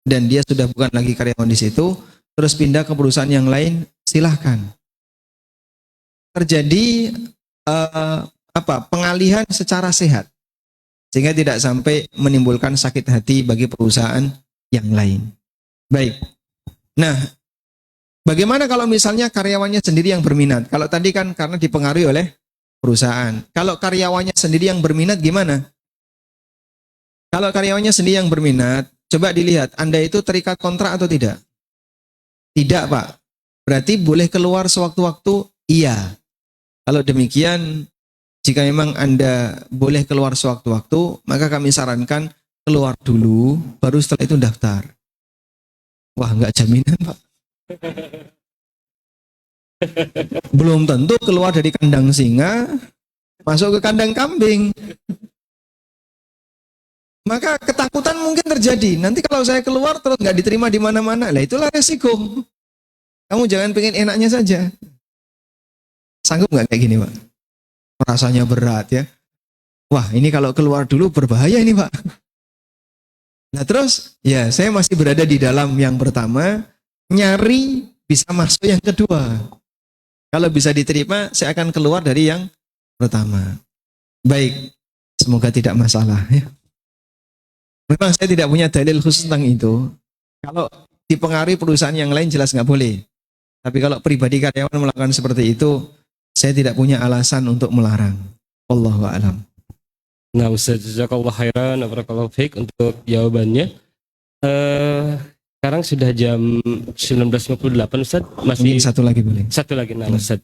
dan dia sudah bukan lagi karyawan di situ, terus pindah ke perusahaan yang lain, silahkan. Terjadi pengalihan secara sehat, sehingga tidak sampai menimbulkan sakit hati bagi perusahaan yang lain. Baik. Nah, bagaimana kalau misalnya karyawannya sendiri yang berminat? Kalau tadi kan karena dipengaruhi oleh perusahaan. Kalau karyawannya sendiri yang berminat gimana? Kalau karyawannya sendiri yang berminat, coba dilihat, Anda itu terikat kontrak atau tidak? Tidak, Pak. Berarti boleh keluar sewaktu-waktu? Iya. Kalau demikian, jika memang Anda boleh keluar sewaktu-waktu, maka kami sarankan keluar dulu, baru setelah itu daftar. Wah, nggak jaminan, Pak. Belum tentu keluar dari kandang singa, masuk ke kandang kambing. Maka ketakutan mungkin terjadi. Nanti kalau saya keluar terus nggak diterima di mana-mana, lah itulah resiko. Kamu jangan pengen enaknya saja. Sanggup nggak kayak gini, Pak? Rasanya berat ya. Wah, ini kalau keluar dulu berbahaya ini, Pak. Nah terus, ya saya masih berada di dalam yang pertama, nyari bisa masuk yang kedua. Kalau bisa diterima, saya akan keluar dari yang pertama. Baik, semoga tidak masalah ya. Memang saya tidak punya dalil khusus tentang itu. Kalau dipengaruhi perusahaan yang lain jelas nggak boleh. Tapi kalau pribadi karyawan melakukan seperti itu, saya tidak punya alasan untuk melarang. Wallahu a'lam. Nah, Ustaz, jazakallah khairan, barakallahu fiik untuk jawabannya. Sekarang sudah jam 19.58, Ustaz. Mungkin satu lagi boleh. Satu lagi, nah, Ustaz.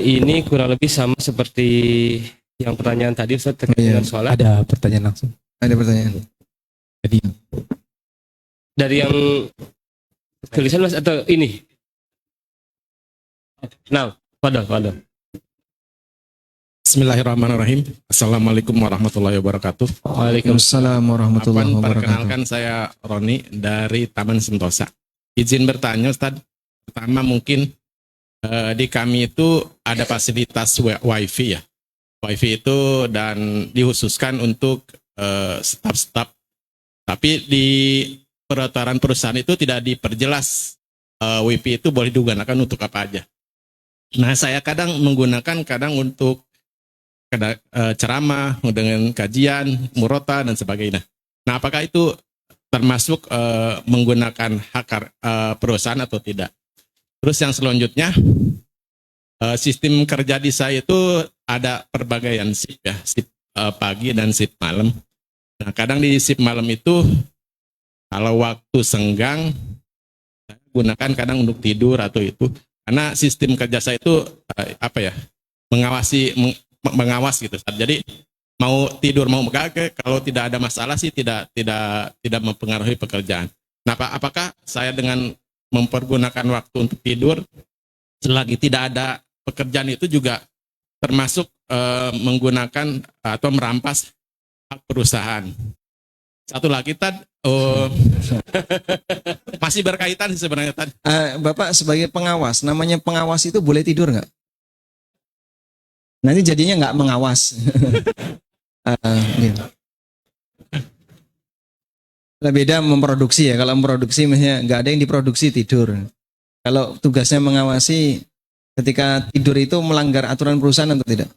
Ini kurang lebih sama seperti yang pertanyaan tadi, Ustaz, terkait dengan sholat. Ada pertanyaan langsung. Ada pertanyaan. Jadi Dari yang tulisan, Mas, atau ini? Nah, pada. Bismillahirrahmanirrahim. Assalamualaikum warahmatullahi wabarakatuh. Waalaikumsalam warahmatullahi wabarakatuh. Perkenalkan, saya Roni dari Taman Sentosa. Izin bertanya, Ustaz. Pertama mungkin di kami itu ada fasilitas wifi ya. Wifi itu dan dikhususkan untuk staf-staf. Tapi di peraturan perusahaan itu tidak diperjelas wifi itu boleh digunakan untuk apa aja. Nah, saya kadang menggunakan untuk ceramah dengan kajian, murota dan sebagainya. Nah, apakah itu termasuk menggunakan hak perusahaan atau tidak? Terus yang selanjutnya, sistem kerja di saya itu ada perbagaian shift ya, shift pagi dan shift malam. Nah, kadang di shift malam itu kalau waktu senggang saya gunakan kadang untuk tidur atau itu, karena sistem kerja saya itu mengawas gitu. Jadi mau tidur mau kagak, kalau tidak ada masalah sih tidak mempengaruhi pekerjaan. Nah, apakah saya dengan mempergunakan waktu untuk tidur selagi tidak ada pekerjaan itu juga termasuk menggunakan atau merampas hak perusahaan? Satu lagi masih berkaitan sih sebenarnya tadi. Bapak sebagai pengawas, namanya pengawas itu boleh tidur nggak? Nanti jadinya nggak mengawas. Gitu. Beda memproduksi ya. Kalau memproduksi misalnya nggak ada yang diproduksi tidur. Kalau tugasnya mengawasi ketika tidur itu melanggar aturan perusahaan atau tidak?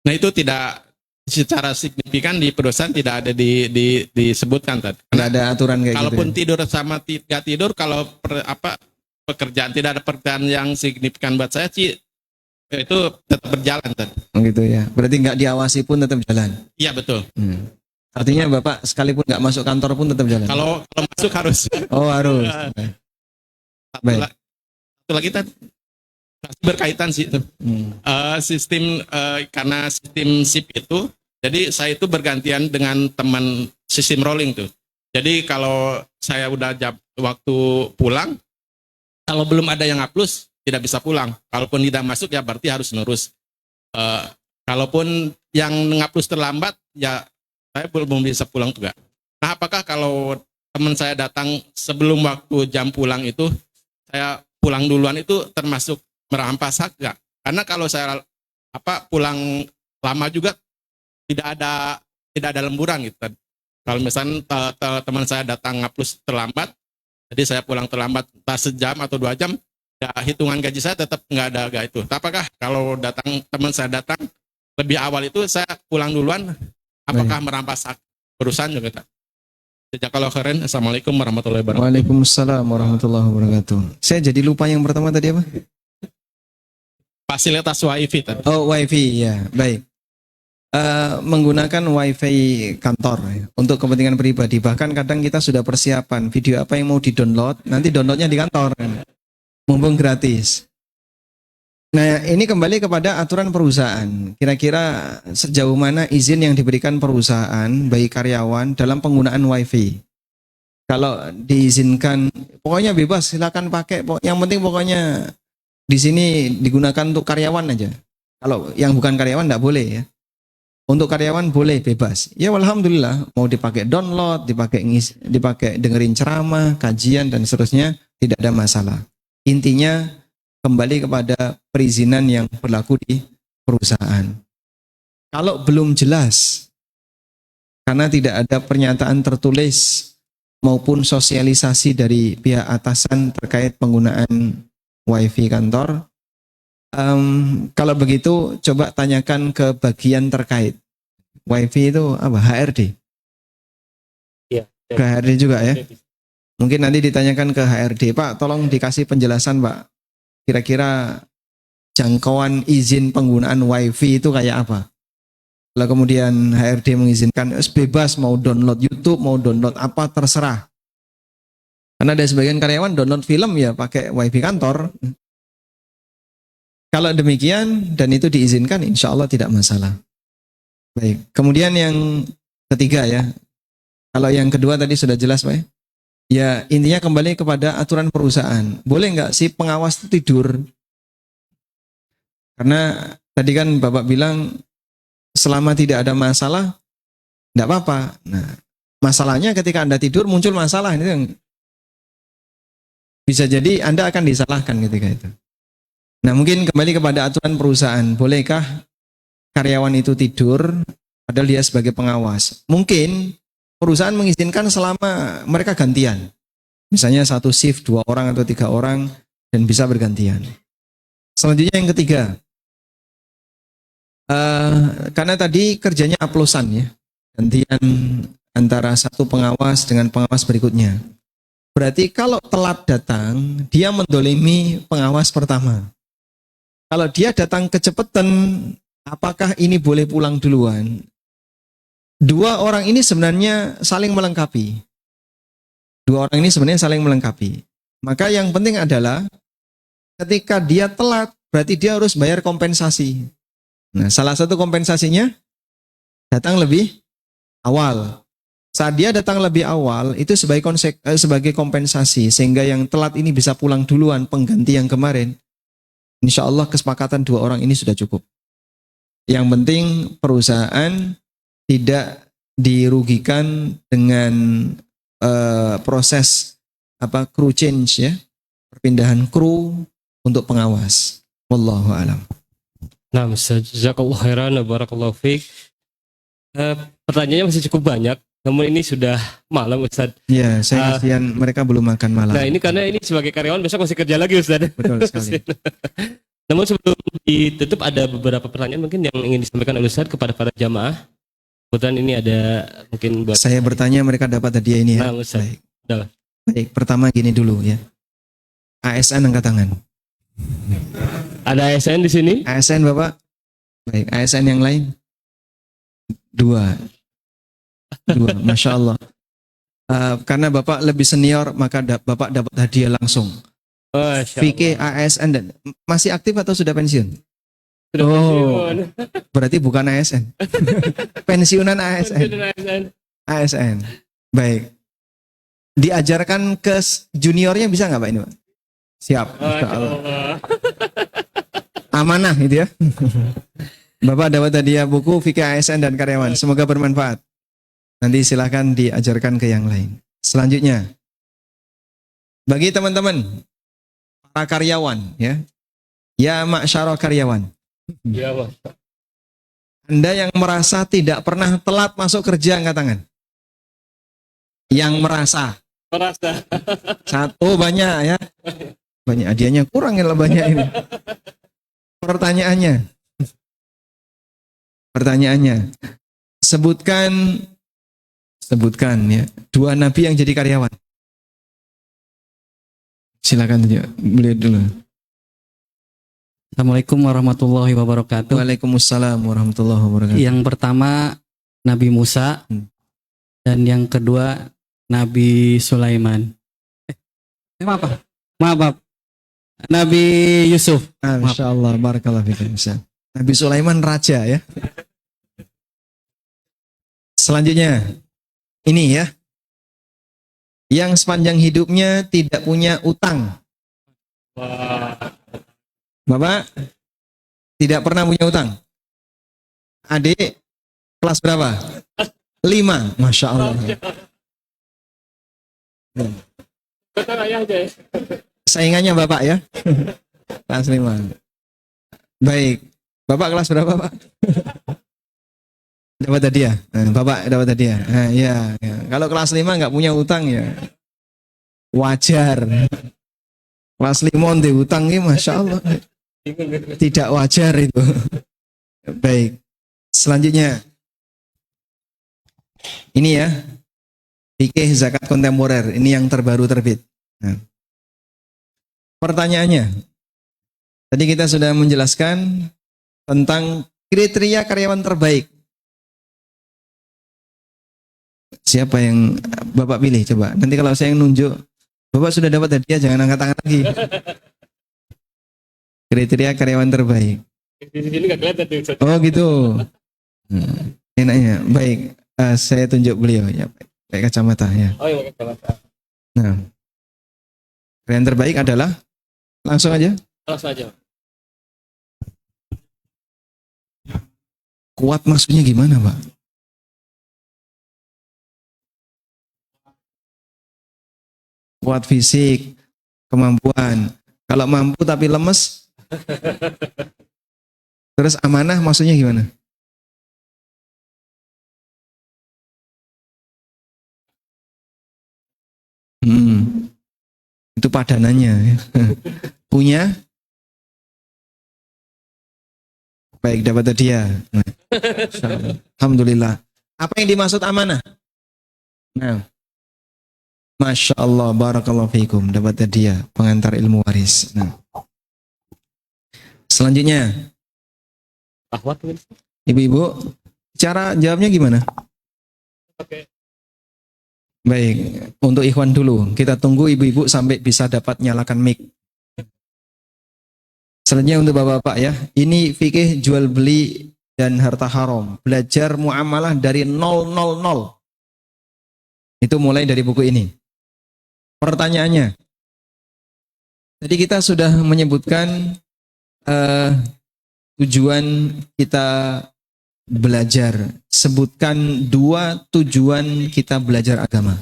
Nah itu tidak secara signifikan di perusahaan tidak ada disebutkan tadi. Tidak ada aturan kayak Kalaupun gitu. tidur sama tidak tidur, kalau pekerjaan tidak ada pekerjaan yang signifikan buat saya sih itu tetap berjalan tadi. Gitu ya. Berarti nggak diawasi pun tetap jalan. Iya betul. Artinya Bapak sekalipun nggak masuk kantor pun tetap jalan. Kalau masuk harus. Oh harus. Baik. Satu lagi tadi berkaitan sih itu. Sistem karena sistem shift itu, jadi saya itu bergantian dengan teman sistem rolling tuh. Jadi kalau saya udah waktu pulang, kalau belum ada yang upload tidak bisa pulang. Kalaupun tidak masuk ya berarti harus nurus. Kalaupun yang ngupload terlambat ya saya belum bisa pulang juga. Nah apakah kalau teman saya datang sebelum waktu jam pulang itu saya pulang duluan itu termasuk merampas hak nggak? Karena kalau saya pulang lama juga tidak ada lemburan gitu. Kalau misalnya teman saya datang ngapus terlambat, jadi saya pulang terlambat entah sejam atau 2 jam, ya hitungan gaji saya tetap nggak ada itu. Apakah kalau teman saya datang lebih awal itu saya pulang duluan, apakah merampas hak perusahaan juga? Jazakallahu khairan. Assalamualaikum warahmatullahi wabarakatuh. Waalaikumsalam warahmatullahi wabarakatuh. Saya jadi lupa yang pertama tadi apa? Fasilitas WiFi tadi. Oh WiFi ya, baik. Menggunakan WiFi kantor ya, untuk kepentingan pribadi. Bahkan kadang kita sudah persiapan video apa yang mau di-download, nanti downloadnya di kantor, mumpung gratis. Nah ini kembali kepada aturan perusahaan. Kira-kira sejauh mana izin yang diberikan perusahaan bagi karyawan dalam penggunaan WiFi? Kalau diizinkan, pokoknya bebas, silakan pakai. Yang penting pokoknya di sini digunakan untuk karyawan aja. Kalau yang bukan karyawan tidak boleh ya. Untuk karyawan boleh bebas. Ya alhamdulillah, mau dipakai download, dipakai dengerin ceramah, kajian dan seterusnya tidak ada masalah. Intinya kembali kepada perizinan yang berlaku di perusahaan. Kalau belum jelas, karena tidak ada pernyataan tertulis maupun sosialisasi dari pihak atasan terkait penggunaan WiFi kantor, kalau begitu coba tanyakan ke bagian terkait. WiFi itu apa? HRD? Iya. Ke HRD juga ya? Mungkin nanti ditanyakan ke HRD, Pak, tolong dikasih penjelasan, Pak. Kira-kira jangkauan izin penggunaan WiFi itu kayak apa? Kalau kemudian HRD mengizinkan bebas mau download YouTube, mau download apa terserah. Karena ada sebagian karyawan download film ya pakai WiFi kantor. Kalau demikian dan itu diizinkan, insya Allah tidak masalah. Baik. Kemudian yang ketiga ya. Kalau yang kedua tadi sudah jelas, Pak. Ya intinya kembali kepada aturan perusahaan. Boleh nggak sih pengawas itu tidur? Karena tadi kan Bapak bilang selama tidak ada masalah, tidak apa-apa. Nah, masalahnya ketika Anda tidur muncul masalah, ini yang bisa jadi Anda akan disalahkan ketika itu. Nah, mungkin kembali kepada aturan perusahaan. Bolehkah karyawan itu tidur padahal dia sebagai pengawas? Mungkin perusahaan mengizinkan selama mereka gantian. Misalnya satu shift 2 orang atau 3 orang dan bisa bergantian. Selanjutnya yang ketiga. Karena tadi kerjanya aplosan ya. Gantian antara satu pengawas dengan pengawas berikutnya. Berarti kalau telat datang, dia mendolimi pengawas pertama. Kalau dia datang kecepatan, apakah ini boleh pulang duluan? 2 orang ini sebenarnya saling melengkapi. 2 orang ini sebenarnya saling melengkapi. Maka yang penting adalah ketika dia telat, berarti dia harus bayar kompensasi. Nah, salah satu kompensasinya datang lebih awal. Saat dia datang lebih awal, itu sebagai kompensasi, sehingga yang telat ini bisa pulang duluan, pengganti yang kemarin. Insya Allah kesepakatan 2 orang ini sudah cukup. Yang penting perusahaan tidak dirugikan dengan proses crew change ya, perpindahan kru untuk pengawas. Wallahu a'lam. Nah, jazakallahu khairan wa barakallahu fiik. Pertanyaannya masih cukup banyak, namun ini sudah malam Ustaz. Ya, saya kasihan mereka belum makan malam. Nah, ini karena ini sebagai karyawan besok masih kerja lagi Ustaz. Betul sekali. Namun sebelum ditutup ada beberapa pertanyaan mungkin yang ingin disampaikan oleh Ustaz kepada para jamaah. Kebetulan ini ada mungkin buat Saya bertanya mereka dapat hadiah ini ya. Nah, Ustaz. Baik. Udah. Baik, pertama gini dulu ya. ASN angkat tangan. Ada ASN di sini? ASN Bapak? Baik, ASN yang lain? Dua, Masya Allah. Karena Bapak lebih senior, maka Bapak dapat hadiah langsung. Masya Allah. VK ASN dan masih aktif atau sudah pensiun? Sudah Oh. pensiun. Berarti bukan ASN. Pensiunan ASN. Pensiun ASN. ASN. Baik. Diajarkan ke juniornya bisa nggak Pak ini Pak? Siap. Masya Masya Allah. Allah. Amanah gitu ya. Bapak dapat hadiah buku VK ASN dan karyawan. Semoga bermanfaat. Nanti silahkan diajarkan ke yang lain. Selanjutnya, bagi teman-teman para karyawan ya, ya masyarakat karyawan, Ya, Mas. Anda yang merasa tidak pernah telat masuk kerja angkat tangan. Yang merasa satu banyak ya, banyak hadiahnya kurang ya banyak ini. Pertanyaannya, sebutkan ya dua nabi yang jadi karyawan. Silakan beliau dulu. Assalamualaikum warahmatullahi wabarakatuh. Waalaikumsalam warahmatullahi wabarakatuh. Yang pertama Nabi Musa dan yang kedua Nabi Sulaiman. Maaf. Nabi Yusuf. Masya Allah, barakallah fikum. Nabi Sulaiman raja ya. Selanjutnya, ini ya, yang sepanjang hidupnya tidak punya utang. Bapak tidak pernah punya utang. Adik kelas berapa? 5, Masya Allah. Saingannya Bapak ya. Kelas 5. Baik. Bapak kelas berapa Pak? Dapat hadiah. Bapak dapat hadiah. Ya. Kalau kelas 5 nggak punya utang ya wajar. Kelas 5 di utang ini Masya Allah. Tidak wajar itu. Baik. Selanjutnya. Ini ya. Fikih zakat kontemporer. Ini yang terbaru terbit. Pertanyaannya. Tadi kita sudah menjelaskan tentang kriteria karyawan terbaik. Siapa yang Bapak pilih coba? Nanti kalau saya yang nunjuk, Bapak sudah dapat hadiah, jangan angkat tangan lagi. Kriteria karyawan terbaik. Di sini nggak kelihatan tuh, Ustaz. Oh gitu. Enaknya. Baik, saya tunjuk beliau ya. Pakai kacamata ya. Oh iya, kacamata. Nah, karyawan terbaik adalah langsung aja. Langsung aja. Kuat maksudnya gimana, Pak? Kuat fisik, kemampuan. Kalau mampu tapi lemes, terus amanah maksudnya gimana? Itu padanannya. Punya? Baik, dapat hadiah. Alhamdulillah. Apa yang dimaksud amanah? Nah, Masya Allah, barakallahu fiikum, dapat hadiah pengantar ilmu waris. Nah. Selanjutnya, Ahwat mungkin. ibu-ibu, cara jawabnya gimana? Oke. Baik, untuk ikhwan dulu, kita tunggu ibu-ibu sampai bisa dapat nyalakan mic. Selanjutnya untuk bapak-bapak ya, ini fikih jual beli dan harta haram, belajar muamalah dari 000. Itu mulai dari buku ini. Pertanyaannya, tadi kita sudah menyebutkan tujuan kita belajar. Sebutkan 2 tujuan kita belajar agama.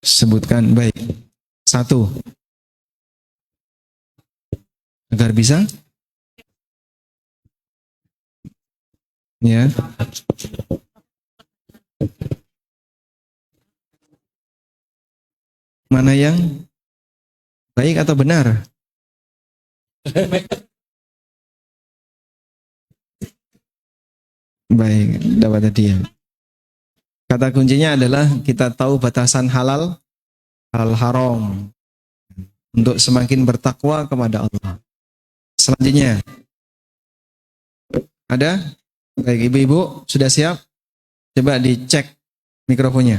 Sebutkan, baik. 1. Agar bisa Ya. Mana yang baik atau benar? Baik, dapat hadiah. Kata kuncinya adalah kita tahu batasan halal, halal haram untuk semakin bertakwa kepada Allah. Selanjutnya, ada? Baik, ibu-ibu sudah siap? Coba dicek mikrofonnya.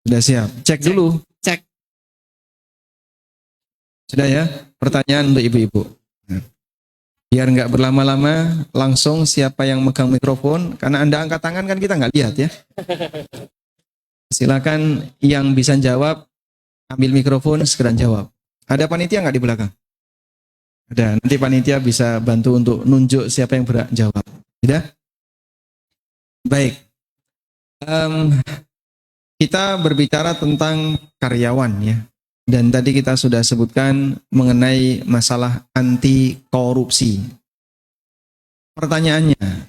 Sudah siap? Cek dulu. Cek. Sudah ya? Pertanyaan untuk ibu-ibu. Biar nggak berlama-lama, langsung siapa yang megang mikrofon, karena Anda angkat tangan kan kita nggak lihat ya. Silakan yang bisa jawab, ambil mikrofon, segera jawab. Ada panitia nggak di belakang? Ada, nanti panitia bisa bantu untuk nunjuk siapa yang berhak jawab. Tidak? Baik. Kita berbicara tentang karyawan ya. Dan tadi kita sudah sebutkan mengenai masalah anti korupsi. Pertanyaannya,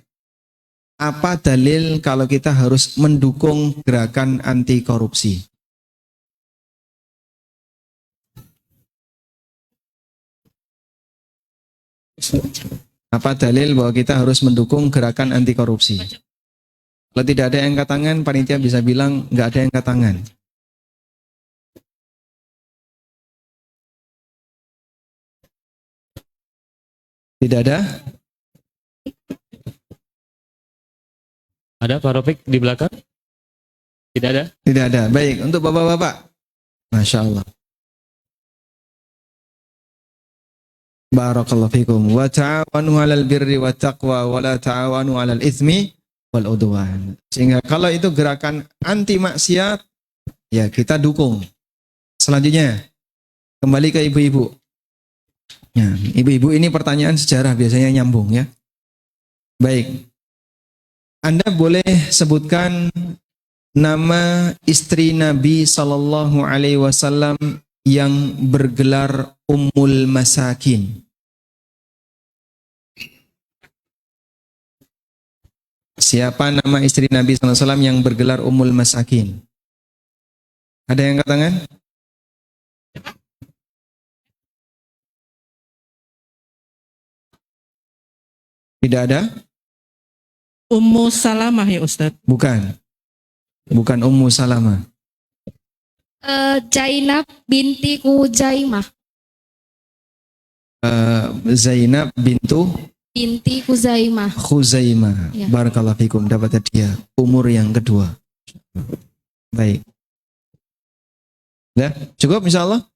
apa dalil kalau kita harus mendukung gerakan anti korupsi? Apa dalil bahwa kita harus mendukung gerakan anti korupsi? Kalau tidak ada yang angkat tangan, panitia bisa bilang nggak ada yang angkat tangan. Tidak ada? Ada Pak Rofik di belakang? Tidak ada? Tidak ada. Baik, untuk bapak-bapak. Masya Allah. Barakallahu fikum. Wa ta'awanu 'alal birri wa taqwa wa la ta'awanu 'alal itsmi wal udwan. Sehingga kalau itu gerakan anti maksiat, ya kita dukung. Selanjutnya, kembali ke ibu-ibu. Ya, ibu-ibu ini pertanyaan sejarah biasanya nyambung ya. Baik. Anda boleh sebutkan nama istri Nabi Sallallahu Alaihi Wasallam yang bergelar Ummul Masakin. Siapa nama istri Nabi Sallallahu Alaihi Wasallam yang bergelar Ummul Masakin? Ada yang angkat tangan? Tidak ada? Ummu Salamah ya Ustadz. Bukan. Bukan Ummu Salamah. Zainab binti Kuzaimah. Zainab bintu Binti Kuzaimah. Khuzaimah. Ya. Barakallahu fikum, dapat hadiah. Umur yang kedua. Baik. Ya, cukup insyaallah.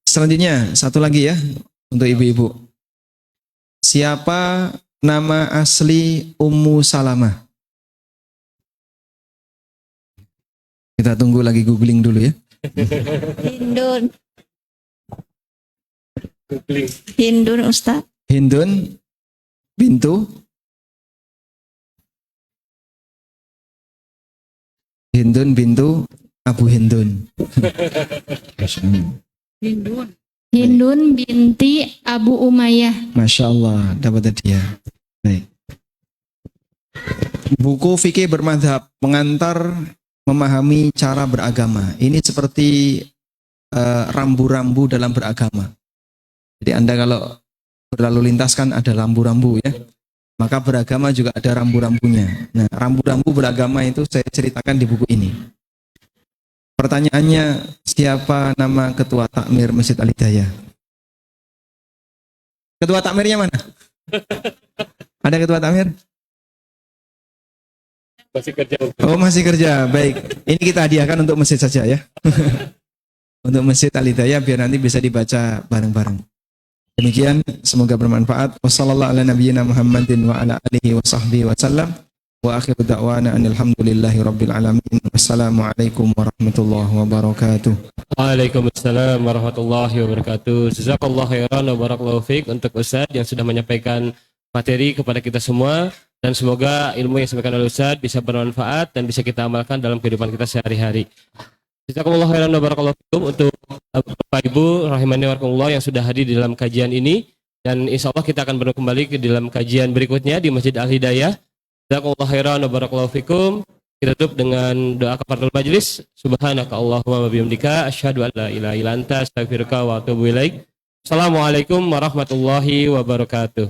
Selanjutnya satu lagi ya untuk ibu-ibu. Siapa nama asli Ummu Salamah? Kita tunggu lagi googling dulu ya. Hindun. Hindun Ustaz. Hindun bintu Abu Hindun. Hindun binti Abu Umayyah. Masya Allah, dapat hadiah. Baik. Buku fikih bermadhab mengantar memahami cara beragama. Ini seperti rambu-rambu dalam beragama. Jadi Anda kalau berlalu lintas kan ada rambu-rambu ya. Maka beragama juga ada rambu-rambunya. Nah, rambu-rambu beragama itu saya ceritakan di buku ini. Pertanyaannya, siapa nama ketua takmir Masjid Al Hidayah? Ketua takmirnya mana? Ada ketua takmir? Masih kerja. Oh, masih kerja. Baik. Ini kita hadiahkan untuk masjid saja ya. Untuk Masjid Al Hidayah biar nanti bisa dibaca bareng-bareng. Demikian, semoga bermanfaat. Wassalamualaikum wa akhiru da'wana alhamdulillahi rabbil alamin. Wassalamualaikum warahmatullahi wabarakatuh. Waalaikumsalam warahmatullahi wabarakatuh. Jazakallahu khairan wa barakallahu fiik untuk Ustaz yang sudah menyampaikan materi kepada kita semua, dan semoga ilmu yang disampaikan oleh Ustaz bisa bermanfaat dan bisa kita amalkan dalam kehidupan kita sehari-hari. Jazakumullah khairan wa barakallahu fikum untuk Bapak Ibu rahimani wa rahimakumullah yang sudah hadir di dalam kajian ini, dan insya Allah kita akan bertemu kembali ke dalam kajian berikutnya di Masjid Al Hidayah. Jazakumullah khairan wa barakallahu fikum. Kita tutup dengan doa kafaratul majlis. Subhanaka Allahumma wa bihamdika asyhadu an la ilaha illa anta astaghfiruka wa atubu ilaik. Assalamualaikum warahmatullahi wabarakatuh.